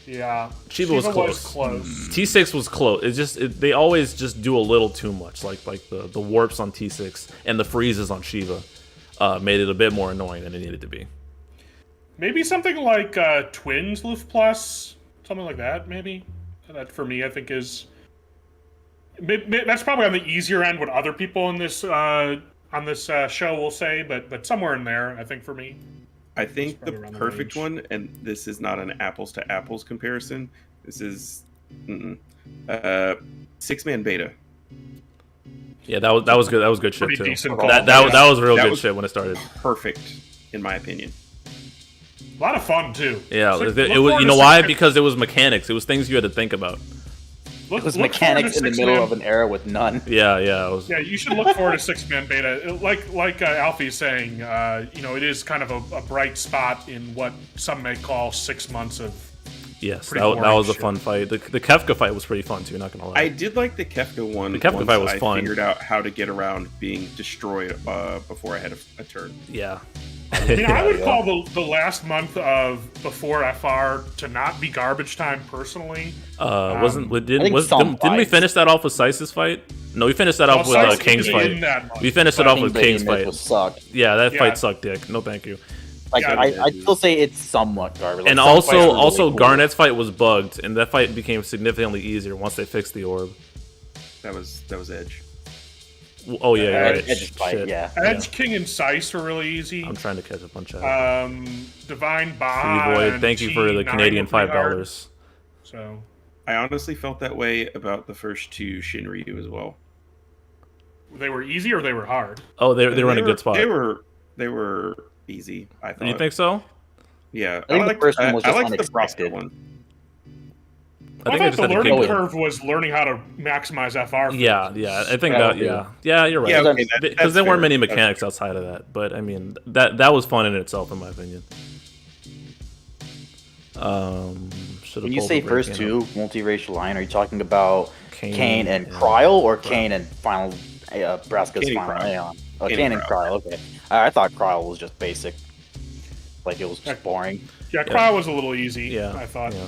Yeah, Shiva was close. T6 was close. They always just do a little too much, like the warps on T6 and the freezes on Shiva made it a bit more annoying than it needed to be. Maybe something like Twins Luf Plus, something like that. Maybe that for me, I think is that's probably on the easier end. What other people in this show will say, but somewhere in there, I think for me. I think the perfect one, and this is not an apples to apples comparison. This is 6-man beta. Yeah, that was good. That was good shit too. That was real good shit when it started. Perfect, in my opinion. A lot of fun too. Yeah, it was. You know why? Because it was mechanics. It was things you had to think about. It was mechanics in the middle of an era with none. Yeah. Yeah, you should look forward to 6-man beta. Like Alfie's saying, it is kind of a bright spot in what some may call 6 months of. Yes, that was a fun fight. The Kefka fight was pretty fun too. Not gonna lie. I did like the Kefka one. The Kefka fight was fun. I figured out how to get around being destroyed before I had a turn. Yeah. I would call the last month of before FR to not be garbage time personally. Didn't we finish that off with Sice's fight? No, we finished that off with King's fight. We finished it off with King's fight. Yeah, that fight sucked dick. No, thank you. I'd still say it's somewhat garbage. And also cool. Garnet's fight was bugged, and that fight became significantly easier once they fixed the orb. That was Edge. Oh yeah, right. Edge's fight, yeah. Edge, King, and Sice were really easy. I'm trying to catch up on chat. Divine Baha. Void, thank you for the Canadian $5. So, I honestly felt that way about the first two Shinryu as well. They were easy or they were hard? Oh, they were in a good spot. They were easy. I thought. You think so? Yeah, I think the first one was just unexpected. I thought the learning curve was learning how to maximize FR. Yeah. I think you're right. Because there weren't many mechanics outside of that. But I mean, that was fun in itself, in my opinion. When you say first two multiracial line, are you talking about Kain and Cryle or Kain and Final Braska's Final Aeon? Oh, Kain and Cryle. Okay, I thought Cryle was just basic, like it was just boring. Yeah, Cryle was a little easy. Yeah, I thought. Yeah.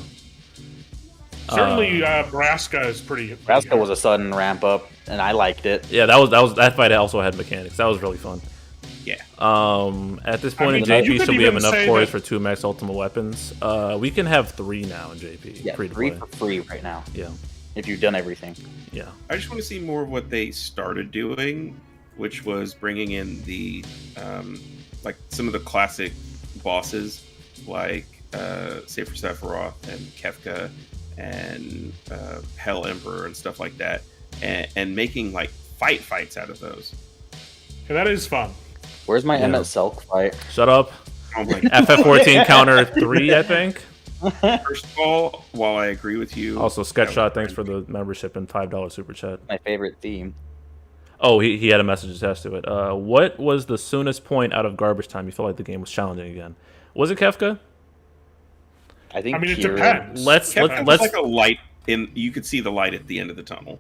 Certainly, Braska is pretty. Braska was a sudden ramp up, and I liked it. Yeah, that fight also had mechanics. That was really fun. Yeah. At this point in you JP, could should we have even enough say cores that- for 2 max ultimate weapons? We can have 3 now in JP. Yeah, free to 3 play. for free right now. Yeah, If you've done everything. yeah. I just want to see more of what they started doing, which was bringing in the like some of the classic bosses, like Safer Sephiroth and Kefka and Hell Emperor and stuff like that, and making like fights out of those. Yeah, that is fun. Where's my Yeah. MS Selk fight? Shut up. Oh my FF14 counter 3, I think. First of all, while I agree with you, Also, Sketchshot, thanks for the membership and $5 super chat. My favorite theme. Oh, he had a message attached to it. What was the soonest point out of garbage time you felt like the game was challenging again? Was it Kefka? I think I mean, it Kieran- depends. Kefka was like a light in. You could see the light at the end of the tunnel.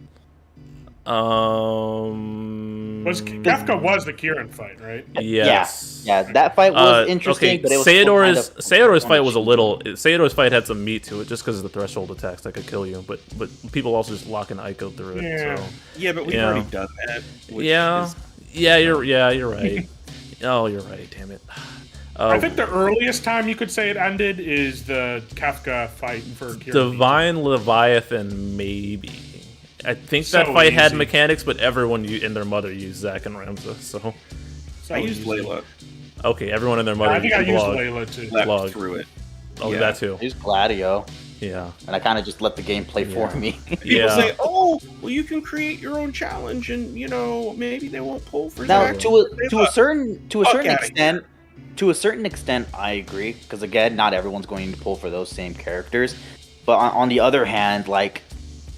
Kefka was the Kieran fight, right? Yes. Yeah, that fight was interesting, okay. but it was still Sayador's kind fight of was a little. Sayador's fight had some meat to it, just because of the threshold attacks that could kill you. But people also just lock an Ico through it. Yeah. So. Yeah, but we've Yeah. already done that. Which Yeah. is- You're right. Oh, you're right. Damn it. I think the earliest time you could say it ended is the Kefka fight for Kieran. Divine Leviathan, maybe. I think that So fight had easy. mechanics, but everyone and their mother used Zack and Ramza. So I used Layla. okay, everyone and their mother. I think I used blog. Layla too. Left Log. through it. Oh, Yeah. that too. I used Gladio, Yeah. and I kind of just let the game play for me. People Yeah. say, "Oh, well, you can create your own challenge, and maybe they won't pull for Now, Zack." to a certain Fuck outta extent, to a certain extent, I agree, because again, not everyone's going to pull for those same characters. But on the other hand, like,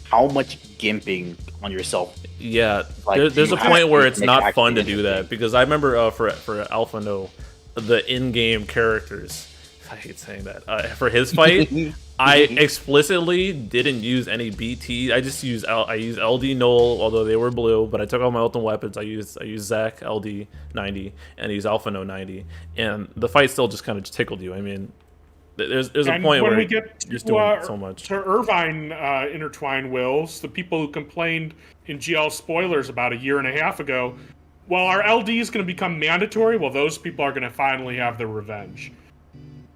how much gimping on yourself? Yeah, Like, there's you a have point where to it's make not it fun to actually do that interesting. because I remember for Alphinaud, the in-game characters. I hate saying that. For his fight, I explicitly didn't use any BT. I just used LD Null, although they were blue. But I took all my ultimate weapons. I used Zack LD 90 and I used Alphinaud 90, and the fight still just kind of tickled you. I mean, there's a And point when where we get you're just to, doing so much. To Irvine intertwine wills, the people who complained in GL spoilers about a year and a half ago, well, our LD is going to become mandatory. Well, those people are going to finally have their revenge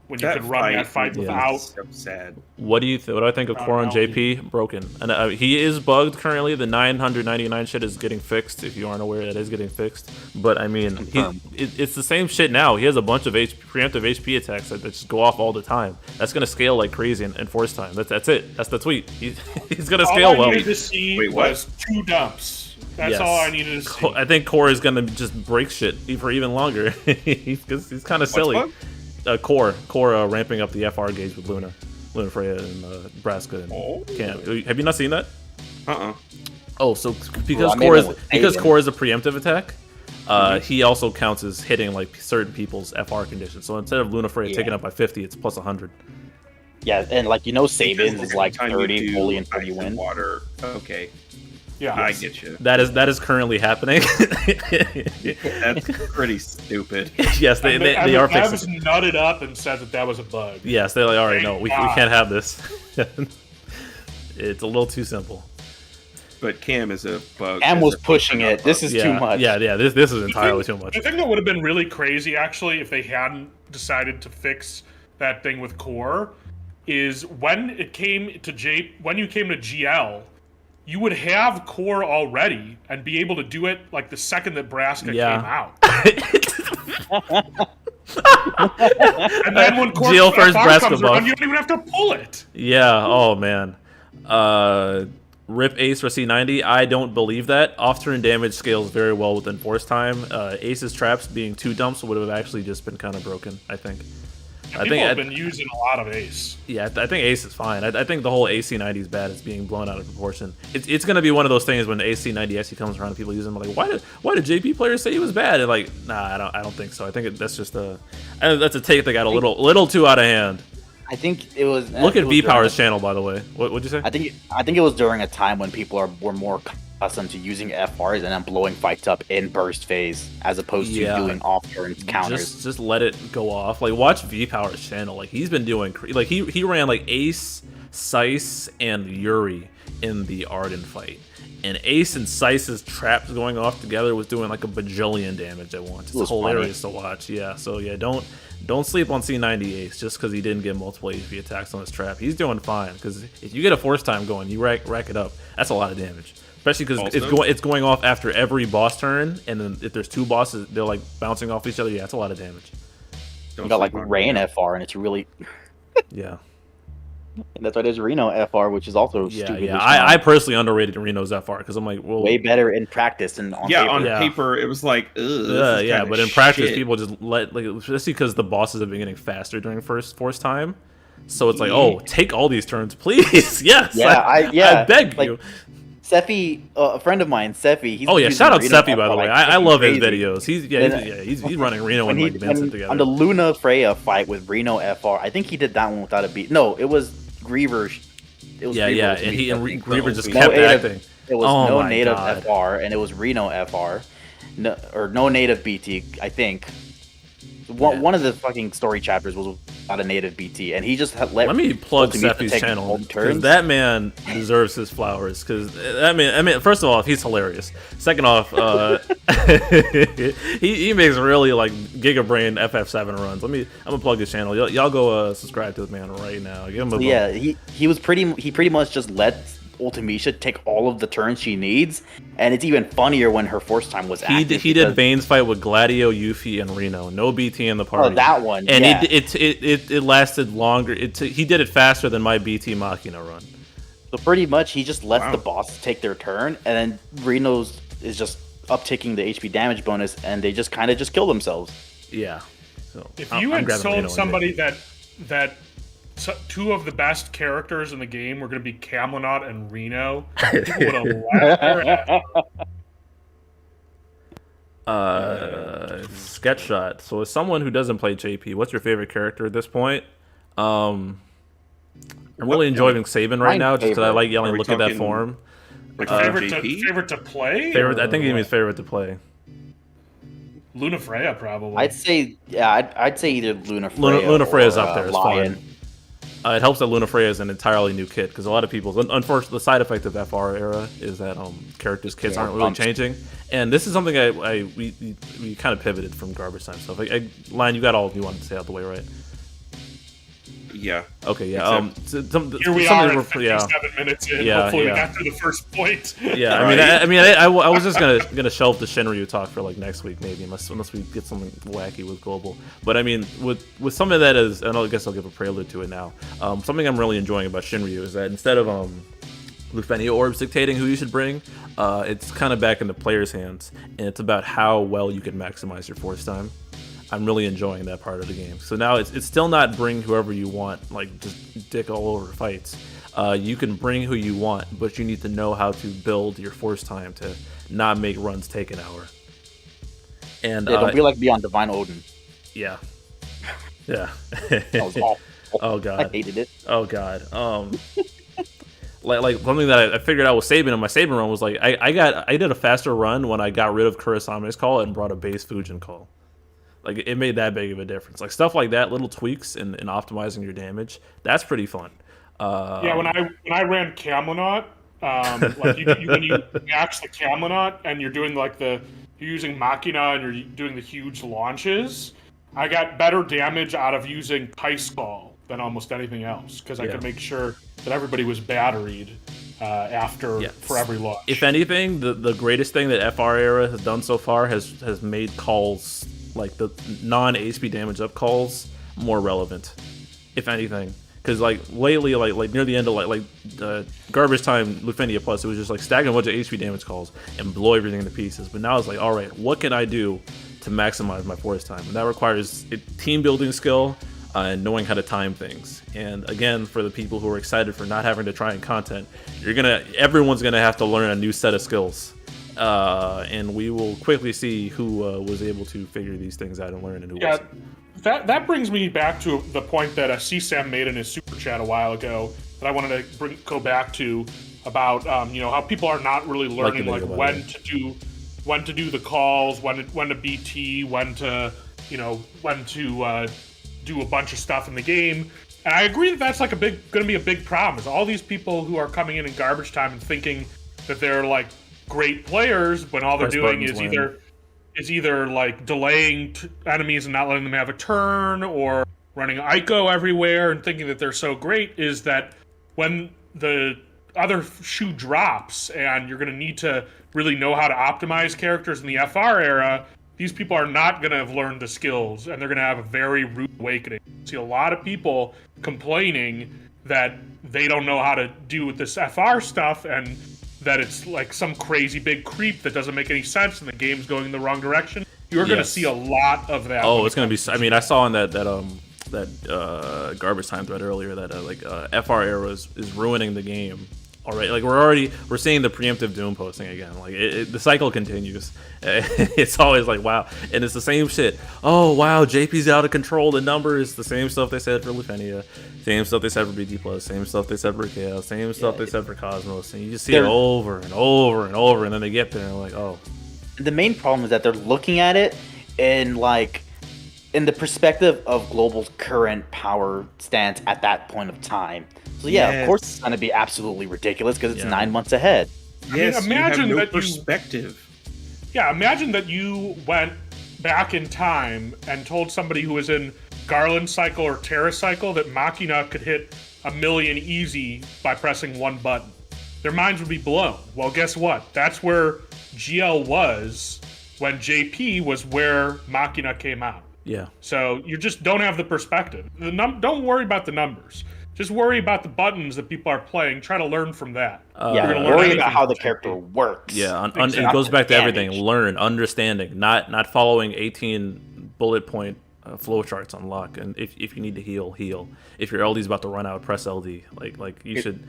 when you can run that fight was without. so sad. What do I think of Core on JP? Broken, and he is bugged currently. The 999 shit is getting fixed. If you aren't aware, that is getting fixed. But I mean, it's the same shit now. He has a bunch of preemptive HP attacks that just go off all the time. That's gonna scale like crazy in Force Time. That's it. That's the tweet. He's gonna scale All I well. needed to see Wait, what? was 2 dumps. That's Yes. all I needed to see. I think Core is gonna just break shit for even longer. he's kind of silly. What's Core ramping up the FR gauge with Luna Freya and Braska and Cam. Have you not seen that? Oh, so because Well, I made Core one is with because Aiden. Core is a preemptive attack, he also counts as hitting like certain people's FR conditions. So instead of Luna Freya taking up by 50, it's plus 100. Yeah, and like Sabins is like Anytime you 30 do fully and 30 ice and win. water. Okay, Yeah, I get you. That is currently happening. That's pretty stupid. Yes, they are the devs fixing. nutted up and said that was a bug. Yes, they're like, all right, Thank no, we God. can't have this. It's a little too simple. But Cam is a bug. Cam is was a pushing fucking it. This is Yeah, too much. yeah. This is entirely too much. The thing that would have been really crazy, actually, if they hadn't decided to fix that thing with Core, is when you came to GL, you would have Core already and be able to do it like the second that Braska Yeah. came out. And then when Core GL first, FR Braska comes buff. around, you don't even have to pull it. Yeah. Oh man. Rip Ace for C90. I don't believe that. Off-turn damage scales very well within Force Time. Ace's traps being 2 dumps would have actually just been kind of broken. I think. People have been using a lot of Ace. Yeah, I think Ace is fine. I think the whole AC90 is bad. It's being blown out of proportion. It's going to be one of those things when the AC90 actually comes around and people use them. Like, why did JP players say he was bad? And like, nah, I don't think so. I think that's just that's a take that got a little too out of hand. I think it was. Look it at was V during Power's a- channel, by the way. What'd you say? I think it was during a time when people were more accustomed to using FRs and then blowing fights up in burst phase as opposed to Yeah. doing off turn counters. Just let it go off. Like watch V Power's channel. Like he's been doing like he ran like Ace Seiss and Yuri in the Arden fight. And Ace and Seiss's traps going off together was doing like a bajillion damage at once. It's hilarious to watch. Yeah, so yeah, don't sleep on C90 Ace just because he didn't get multiple HP attacks on his trap. He's doing fine because if you get a force time going, you rack it up. That's a lot of damage. Especially because it's going off after every boss turn, and then if there's 2 bosses, they're like bouncing off each other. Yeah, that's a lot of damage. You got like Rain FR, and it's really yeah. And that's why there's Reno FR, which is also stupid. Yeah. I personally underrated Reno's FR because I'm like, well, way better in practice and on paper. On paper it was like, but in practice people just especially because the bosses have been getting faster during first force time, so it's like, oh, take all these turns, please. Yes, I beg you. Sephy, a friend of mine, Sephy. Shout out Sephy, by the way. I love his videos. He's running Reno and like Vincent together. On the Luna Freya fight with Reno FR, I think he did that one without a beat. No, it was Griever. It was Griever, and Griever just kept acting. It was no native FR, and it was Reno FR, no native BT, I think. One of the fucking story chapters was without a native BT, and he just let me plug Sephy's channel because that man deserves his flowers. Because I mean, first of all, he's hilarious. Second off, he makes really like Giga Brain FF7 runs. I'm gonna plug his channel. Y'all go subscribe to this man right now. Give him a he pretty much just let Ultimisha take all of the turns she needs, and it's even funnier when her force time was active. He did Vane's fight with Gladio, Yuffie, and Reno. No BT in the party. Oh, that one. And it lasted longer. He did it faster than my BT Machina run. So pretty much he just lets the boss take their turn, and then Reno's is just upticking the HP damage bonus, and they just kind of just kill themselves. Yeah. So if you had told somebody that 2 of the best characters in the game were going to be Camelot and Reno, people would have laughed their ass. Sketch shot. So as someone who doesn't play JP, what's your favorite character at this point? I'm really enjoying Sabin right now just because I like yelling, look at that form. Favorite to play? I think he means favorite to play. Luna Freya, probably. I'd say either Luna Freya. Luna Freya's up there. It's Lion. fun. It helps that Luna Freya is an entirely new kit because a lot of people, unfortunately, the side effect of FR era is that characters' kits aren't really changing. And this is something we kind of pivoted from garbage time stuff. Lion, you got all you wanted to say out the way, right? Yeah. Okay. Yeah. Here we are. 57 minutes in. Hopefully, we got through the first point. Yeah. I was just gonna shelve the Shinryu talk for like next week, maybe, unless we get something wacky with global. But I mean, with something that is, and I guess I'll give a prelude to it now. Something I'm really enjoying about Shinryu is that instead of Lufenia orbs dictating who you should bring, it's kind of back in the player's hands, and it's about how well you can maximize your force time. I'm really enjoying that part of the game. So now it's still not bring whoever you want, like just dick all over fights. You can bring who you want, but you need to know how to build your force time to not make runs take an hour. And don't be like Beyond Divine Odin. Yeah. That was awful. Oh god, I hated it. Oh god. Like something that I figured out with Sabin, and my Sabin run was like I did a faster run when I got rid of Kurisame's call and brought a base Fujin call. Like, it made that big of a difference. Like, stuff like that, little tweaks in optimizing your damage, that's pretty fun. When I ran Camelot, like when you max the Camelot and you're doing like you're using Machina and you're doing the huge launches, I got better damage out of using Kaiskal than almost anything else because I could make sure that everybody was batteried for every launch. If anything, the greatest thing that FR era has done so far has made calls, like the non-HP damage up calls, more relevant, if anything. Because like lately, like near the end of garbage time Lufenia Plus, it was just like stacking a bunch of HP damage calls and blow everything into pieces. But now it's like, all right, what can I do to maximize my force time? And that requires team building skill and knowing how to time things. And again, for the people who are excited for not having to try in content, everyone's gonna have to learn a new set of skills. And we will quickly see who was able to figure these things out and learn, and who wasn't. That brings me back to the point that CSAM made in his super chat a while ago that I wanted to go back to about how people are not really learning when to do the calls, when to BT, when to do a bunch of stuff in the game. And I agree that that's like going to be a big problem. Is all these people who are coming in garbage time and thinking that they're like great players when all they're doing is either like delaying enemies and not letting them have a turn, or running Ico everywhere and thinking that they're so great, is that when the other shoe drops and you're going to need to really know how to optimize characters in the FR era, these people are not going to have learned the skills, and they're going to have a very rude awakening. I see a lot of people complaining that they don't know how to do with this FR stuff, and that it's like some crazy big creep that doesn't make any sense, and the game's going in the wrong direction. You're going to see a lot of that. Oh, it's going to be. I mean, I saw in that garbage time thread earlier that FR era is ruining the game. All right, like we're seeing the preemptive doom posting again. Like the cycle continues. It's always like, wow, and it's the same shit. Oh wow, JP's out of control. The numbers, the same stuff they said for Lufenia, same stuff they said for BT Plus, same stuff they said for Chaos, same stuff they said for Cosmos, and you just see it over and over and over, and then they get there and like, oh. The main problem is that they're looking at it in the perspective of Global's current power stance at that point of time. So yeah, of course it's going to be absolutely ridiculous because it's 9 months ahead. Yes, I mean, imagine you have no that perspective. Imagine that you went back in time and told somebody who was in Garland Cycle or Terra Cycle that Machina could hit 1,000,000 easy by pressing one button. Their minds would be blown. Well, guess what? That's where GL was when JP was where Machina came out. Yeah. So you just don't have the perspective. Don't worry about the numbers. Just worry about the buttons that people are playing. Try to learn from that. Worry about how the character works. Yeah, it goes back to everything. Learn, understanding, not following 18 bullet point flowcharts on lock. And if you need to heal. If your LD's about to run out, press LD. Like you should.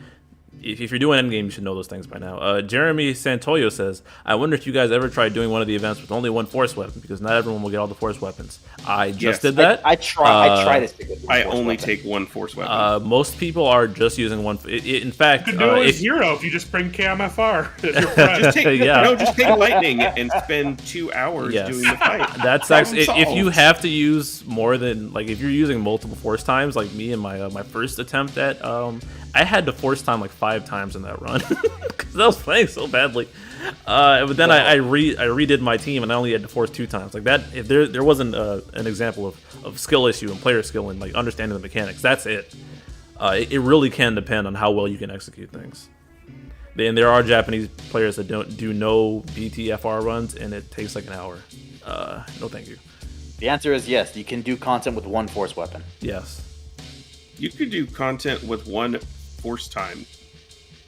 If you're doing endgame, you should know those things by now. Jeremy Santoyo says, I wonder if you guys ever tried doing one of the events with only one force weapon, because not everyone will get all the force weapons. I just did that. I try to stick with one I force only weapon. take one force weapon. Most people are just using one. In fact, You can do it with Hero if you just bring Cam FR as your friend. Just take lightning and spend 2 hours doing the fight. That's actually if you have to use more than if you're using multiple force times, like me in my first attempt at I had to force time like 5 times in that run because I was playing so badly. But then I redid my team and I only had to force 2 times. Like that, if there wasn't an example of skill issue and player skill and like understanding the mechanics. That's it. It really can depend on how well you can execute things. And there are Japanese players that don't do no BTFR runs and it takes like an hour. No, thank you. The answer is yes. You can do content with one force weapon. Yes. You could do content with one force time.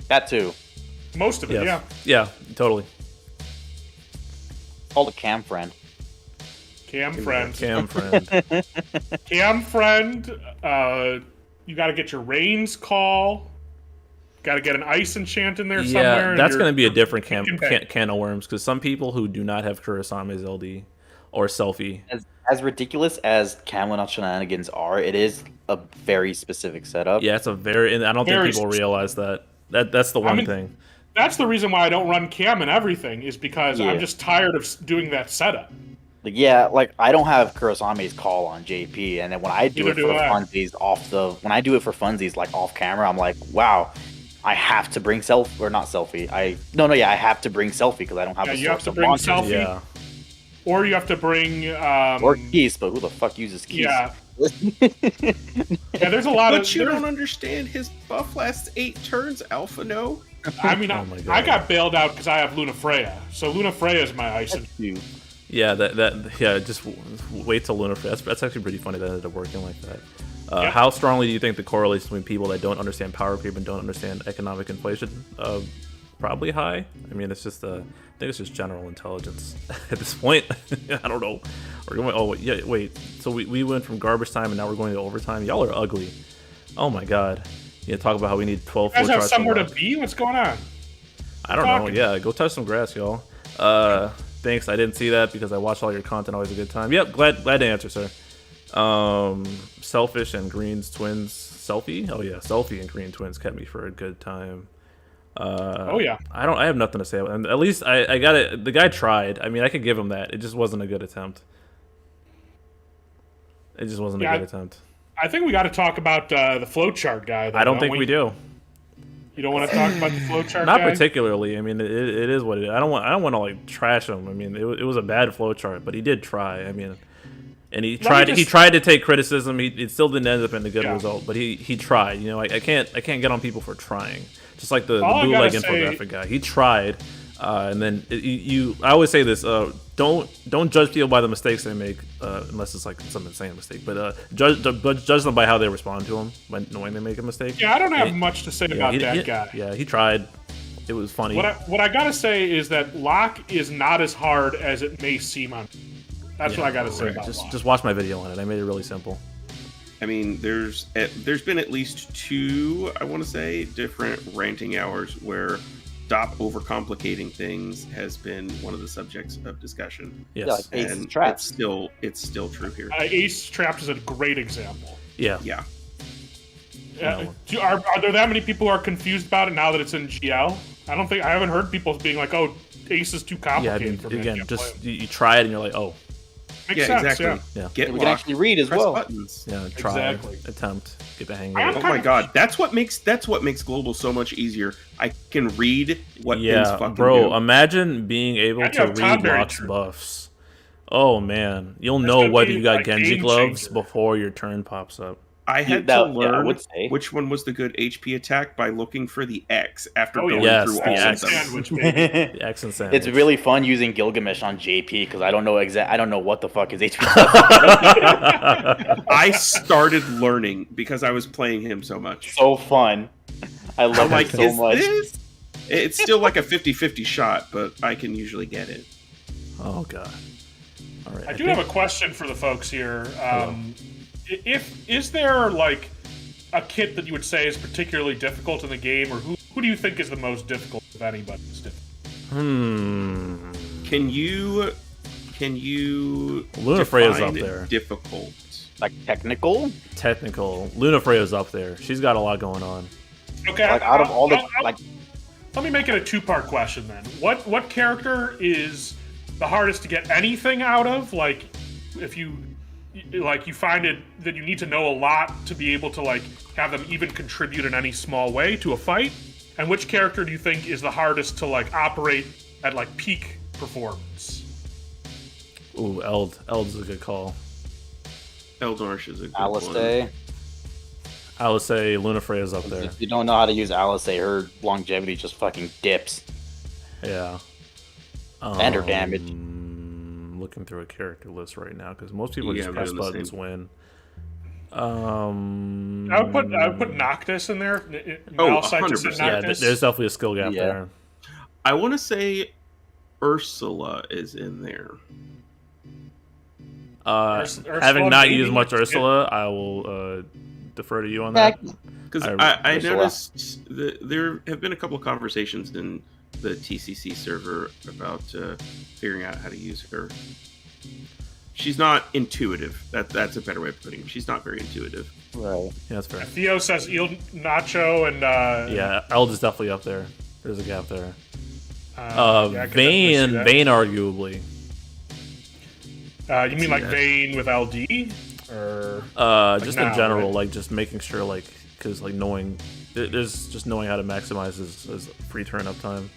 That too. Most of it, yes. Yeah, totally. Called a cam friend. Cam friend. Cam friend. Cam friend. You got to get your Rains call. Got to get an ice enchant in there somewhere. Yeah, that's going to be a different can of worms because some people who do not have Kurisame's LD or Sephy. As ridiculous as Camelot shenanigans are, it is a very specific setup. Yeah, it's a and I don't think people realize that. That's the one thing. That's the reason why I don't run Cam and everything is because I'm just tired of doing that setup. I don't have Kurisame's call on JP, and then when I do it for funsies off camera, I'm like, wow, I have to bring Sephy. I have to bring Sephy because I don't have a source of launches. Yeah. Or you have to bring or keys, but who the fuck uses keys? Yeah. There's a lot But you don't understand his buff lasts 8 turns, Alphinaud. I mean, I got bailed out because I have Lunafreya. So Lunafreya is my ice. Yeah, just wait till Lunafreya. That's actually pretty funny that it ended up working like that. How strongly do you think the correlation between people that don't understand power creep and don't understand economic inflation? Probably high. I mean, it's just I think it's just general intelligence at this point. I don't know. We're going. Wait. So we went from garbage time and now we're going to overtime. Y'all are ugly. Oh my god. You talk about how we need 12. You guys have somewhere to be. What's going on? I don't know. Yeah, go touch some grass, y'all. Thanks. I didn't see that because I watch all your content. Always a good time. Yep. Glad to answer, sir. Selfish and Green's twins. Sephy? Oh yeah, Sephy and Green twins kept me for a good time. I have nothing to say about him. At least I got it. The guy tried. I mean, I could give him that. It just wasn't a good attempt. It just wasn't a good attempt. I think we got to talk about the flowchart guy. Though, I don't think we do. You don't want to talk about the flowchart Not guy? particularly. I mean, it is what it is. I don't want to like trash him. I mean, it was a bad flowchart, but he did try. I mean, and he tried to take criticism. It still didn't end up in a good result, but he tried. You know, I can't get on people for trying. Just like the bootleg infographic guy, he tried. And then I always say this: don't judge people by the mistakes they make, unless it's like some insane mistake. But judge them by how they respond to them, by knowing they make a mistake. Yeah, I don't have much to say about that guy. Yeah, he tried. It was funny. What I gotta say is that Locke is not as hard as it may seem on. That's what I gotta say about Locke. Just watch my video on it. I made it really simple. I mean, there's been at least 2, I want to say, different ranting hours where stop overcomplicating things has been one of the subjects of discussion. Yes, yeah, like and it's still true here. Ace Trapped is a great example. Yeah. Are there that many people who are confused about it now that it's in GL? I haven't heard people being like, "Oh, Ace is too complicated for me." Again, just you try it and you're like, "Oh." Makes sense, exactly. Yeah. Get we can actually read as well. Buttons. Yeah, try, attempt, get the hang of it. Oh my god, that's what makes global so much easier. I can read what things fucking do. Imagine being able to read Locke's buffs. Oh man, you'll know whether you got Genji gloves before your turn pops up. I had to learn which one was the good HP attack by looking for the X after going through all of them. The X and sandwich. It's really fun using Gilgamesh on JP because I don't know what the fuck his HP. I started learning because I was playing him so much. So fun. I love it so much. It's still like a 50-50 shot, but I can usually get it. Oh god. All right. I do have a question for the folks here. Is there like a kit that you would say is particularly difficult in the game, or who do you think is the most difficult of anybody? Can you Lunafreya's up there. Difficult. Like technical? Technical. Lunafreya's up there. She's got a lot going on. Okay. Like out of all the let me make it a 2-part question then. What character is the hardest to get anything out of? Like if you find it that you need to know a lot to be able to like have them even contribute in any small way to a fight, and which character do you think is the hardest to like operate at like peak performance? Ooh, Eld's a good call. Eldorsh is a good Alistair. I would say Lunafreya's up there. If you don't know how to use Alistair, her longevity just fucking dips. Yeah. And her damage. Looking through a character list right now because most people just press buttons win. I would put Noctis in there. 100%. Yeah, there's definitely a skill gap there. I want to say Ursula is in there. Having not used much Ursula, I will defer to you on that. Because I noticed there have been a couple of conversations in the TCC server about figuring out how to use her. She's not intuitive. That's a better way of putting it. She's not very intuitive. Right. Yeah, that's fair. Theo says Il Nacho and yeah, Eld is definitely up there. There's a gap there. Vayne arguably. You mean like Vayne with LD, or just in general, like just making sure, like, because like there's just knowing how to maximize his free turn uptime.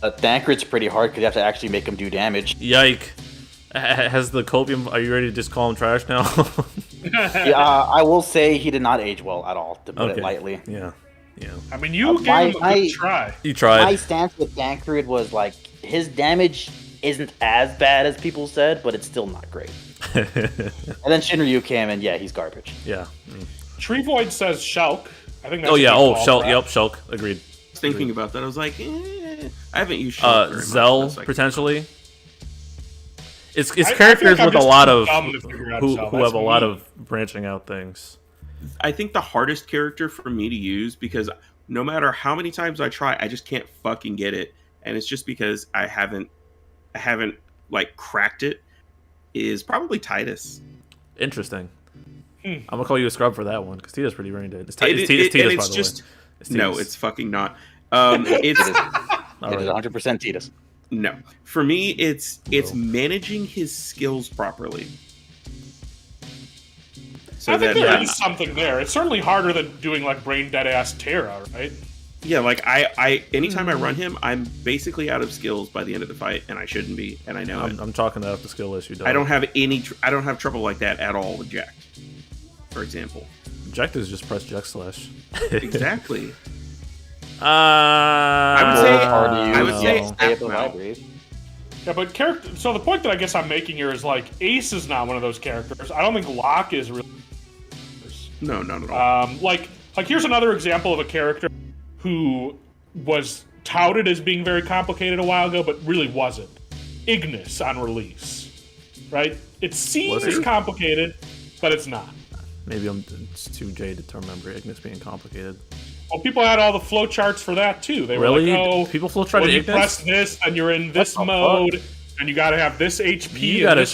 Thancred's pretty hard because you have to actually make him do damage. Yike! Has the copium? Are you ready to just call him trash now? Yeah, I will say he did not age well at all, to put it lightly. Yeah. I mean, you gave him a good try. You tried. My stance with Thancred was like his damage isn't as bad as people said, but it's still not great. And then Shinryu came, and yeah, he's garbage. Yeah. Treevoid says Shulk. I think. That's Shulk. Yep, Shulk. Agreed. Thinking about that, I was like, I haven't used Shulk very Zell much. Like, potentially. It's characters with a lot of who have a lot of branching out things. I think the hardest character for me to use, because no matter how many times I try, I just can't fucking get it, and it's just because I haven't like cracked it, is probably Titus. Interesting. I'm gonna call you a scrub for that one because Tita's pretty brain dead. It's Titus, by the way. No, it's fucking not. It's 100% Titus. No, for me, it's managing his skills properly. So I think that there is something there. It's certainly harder than doing like brain dead ass Terra, right? yeah, like I anytime I run him, I'm basically out of skills by the end of the fight, and I shouldn't be, and I know it. I'm chalking that up the skill issue. Dog. I don't have trouble like that at all with Jack, for example. Jack is just press Jack slash. Exactly. I would say stay at the Alphinaud. library. Yeah, but character. So the point that I guess I'm making here is like Ace is not one of those characters. I don't think Locke is really. No, not at all. Like here's another example of a character who was touted as being very complicated a while ago, but really wasn't. Ignis on release, right? It seems complicated, but it's not. Maybe I'm just too jaded to remember Ignis being complicated. Well, people had all the flowcharts for that too. They Really? were like, "Oh, People flowchart when you Ignis? press this, and you're in this mode, and you got to have this HP." You gotta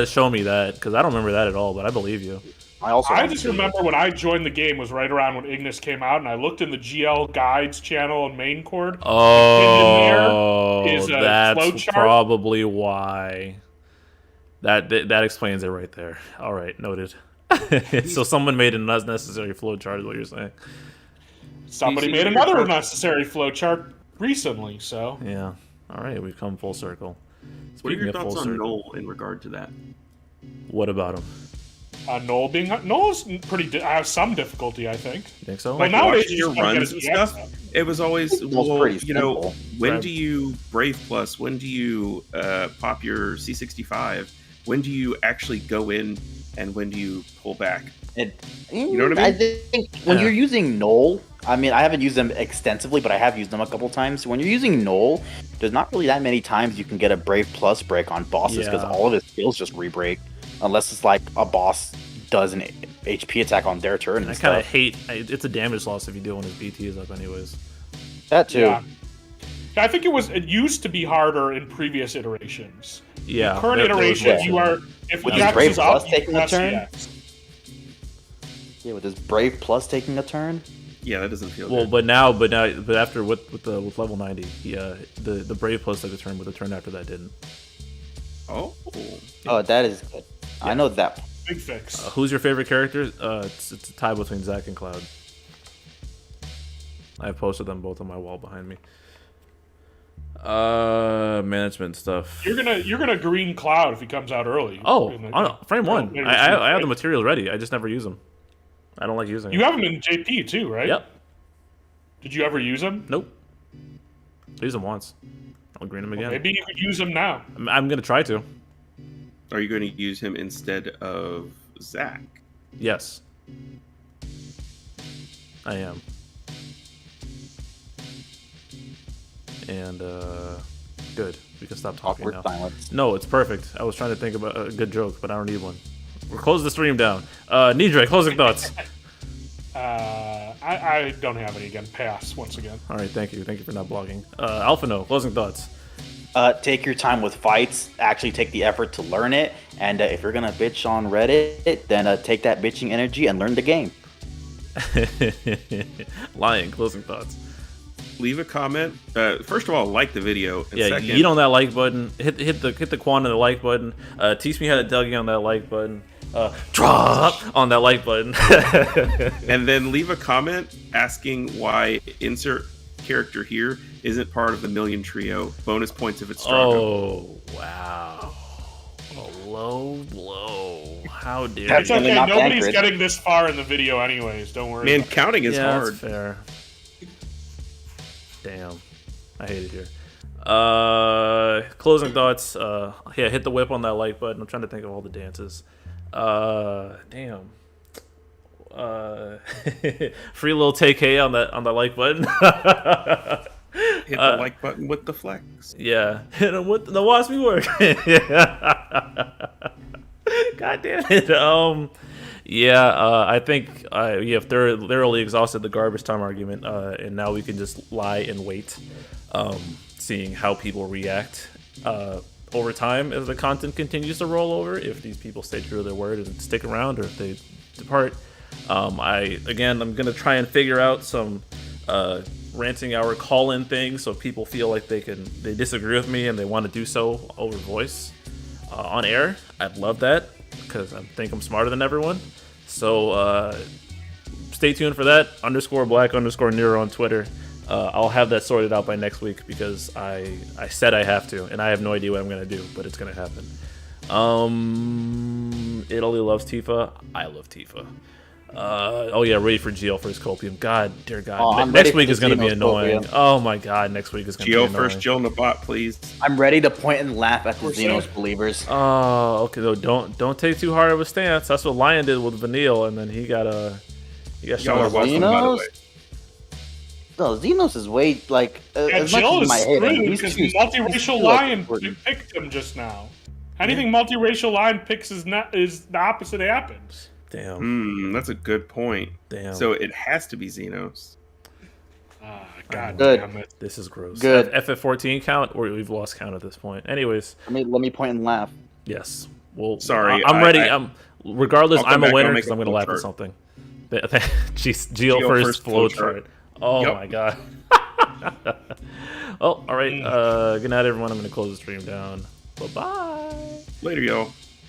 show me that because I don't remember that at all. But I believe you. I just remember when I joined the game was right around when Ignis came out, and I looked in the GL guides channel and main cord. Oh, there is a that's flowchart. probably why. That explains it right there. All right, noted. So someone made an unnecessary flowchart, is what you're saying. Somebody made another unnecessary flowchart recently, so Yeah. All right, we've come full circle. What are your Speaking of thoughts full on circle, Noel in regard to that? what about him? Noel's has some difficulty, I think. You think so? Well, Like nowadays watching you your just gotta runs get and his stuff. EX up. It was always, pretty you know, simple. when Right. do you Brave Plus? When do you pop your C65? When do you actually go in, and when do you pull back? You know what I mean? think when Yeah. you're using Null, I mean, I haven't used them extensively, but I have used them a couple times. When you're using Null, there's not really that many times you can get a Brave Plus break on bosses because Yeah. all of his skills just re-break, unless it's like a boss does an HP attack on their turn and I kind of stuff. hate. It's a damage loss if you do when his BT is up, anyways. That too. Yeah. I think it used to be harder in previous iterations. Yeah. Current there was iteration, one. you are if With the his X Brave is Plus up, you taking a press turn? EX. Yeah, with his Brave Plus taking a turn. Yeah, that doesn't feel Well, good. but after with level 90, the Brave Plus took a turn, but the turn after that didn't. Oh, Oh, that is good. I know that. Big fix. Who's your favorite character? It's a tie between Zack and Cloud. I posted them both on my wall behind me. Management stuff. You're gonna green Cloud if he comes out early. Oh, In the- on frame one. later I this week, have right? the materials ready. I just never use them. I don't like using You them. have him in JP too, right? Yep. Did you ever use him? Nope. I used them once. I'll green them again. Maybe you could use him now. I'm gonna try to. are you going to use him instead of Zach? Yes. I am. And good. We can stop talking Awkward now. silence. No, it's perfect. I was trying to think about a good joke, but I don't need one. We'll close the stream down. Nidre, closing thoughts. I don't have any again. Pass once again. All right, thank you. Thank you for not blogging. Alphinaud, closing thoughts. Take your time with fights. Actually, take the effort to learn it. And if you're gonna bitch on Reddit, then take that bitching energy and learn the game. Lying, closing thoughts. Leave a comment. First of all, like the video. And Yeah, second, eat on that like button. Hit the quan on the like button. Teach me how to Dougie on that like button. Drop on that like button. and then leave a comment asking why insert character here isn't part of the million trio. Bonus points if it's stronger. Oh, wow. A low blow. How dare That's you? Definitely okay. not Nobody's Tancred. getting this far in the video, anyways. Don't worry. Man, about it. counting is Yeah, hard. that's fair. Damn. I hate it here. Closing thoughts. Yeah, hit the whip on that like button. I'm trying to think of all the dances. Damn. Free little take on the like button. Hit the like button with the flex. Yeah, hit him with the watch me work. God damn it. I think yeah, thoroughly exhausted the garbage time argument, and now we can just lie and wait, seeing how people react over time as the content continues to roll over. If these people stay true to their word and stick around, or if they depart. I'm gonna try and figure out some ranting hour call-in things so people feel like they disagree with me and they want to do so over voice on air. I'd love that because I think I'm smarter than everyone. So stay tuned for that. _black_Nero on Twitter. I'll have that sorted out by next week because I said I have to, and I have no idea what I'm gonna do, but it's gonna happen. Italy loves Tifa. I love Tifa. Oh yeah, ready for GL first Copium. God, dear God. Next week is gonna be annoying. Oh my God, next week is gonna be annoying. GL first, Jill Nabat, please. I'm ready to point and laugh at the Zenos believers. Oh, okay. Though don't take too hard of a stance. That's what Lion did with Vanille, and then he got shot. Zenos. No, Zenos is way like as much Jill as my is head. screwed because multiracial Lion picked him just now. Anything multiracial Lion picks is the opposite happens. Damn. That's a good point. Damn. So it has to be Zenos. God Good. damn it. This is gross. Good. FF14 count, or we've lost count at this point. Anyways. Let me point and laugh. Yes. Well, Sorry, I'm ready. Regardless, I'm a winner I'll because I'm going to laugh at flowchart. something. Geo first flowchart. Oh my God. Well, all right. Good night, everyone. I'm going to close the stream down. Bye-bye. Later, y'all.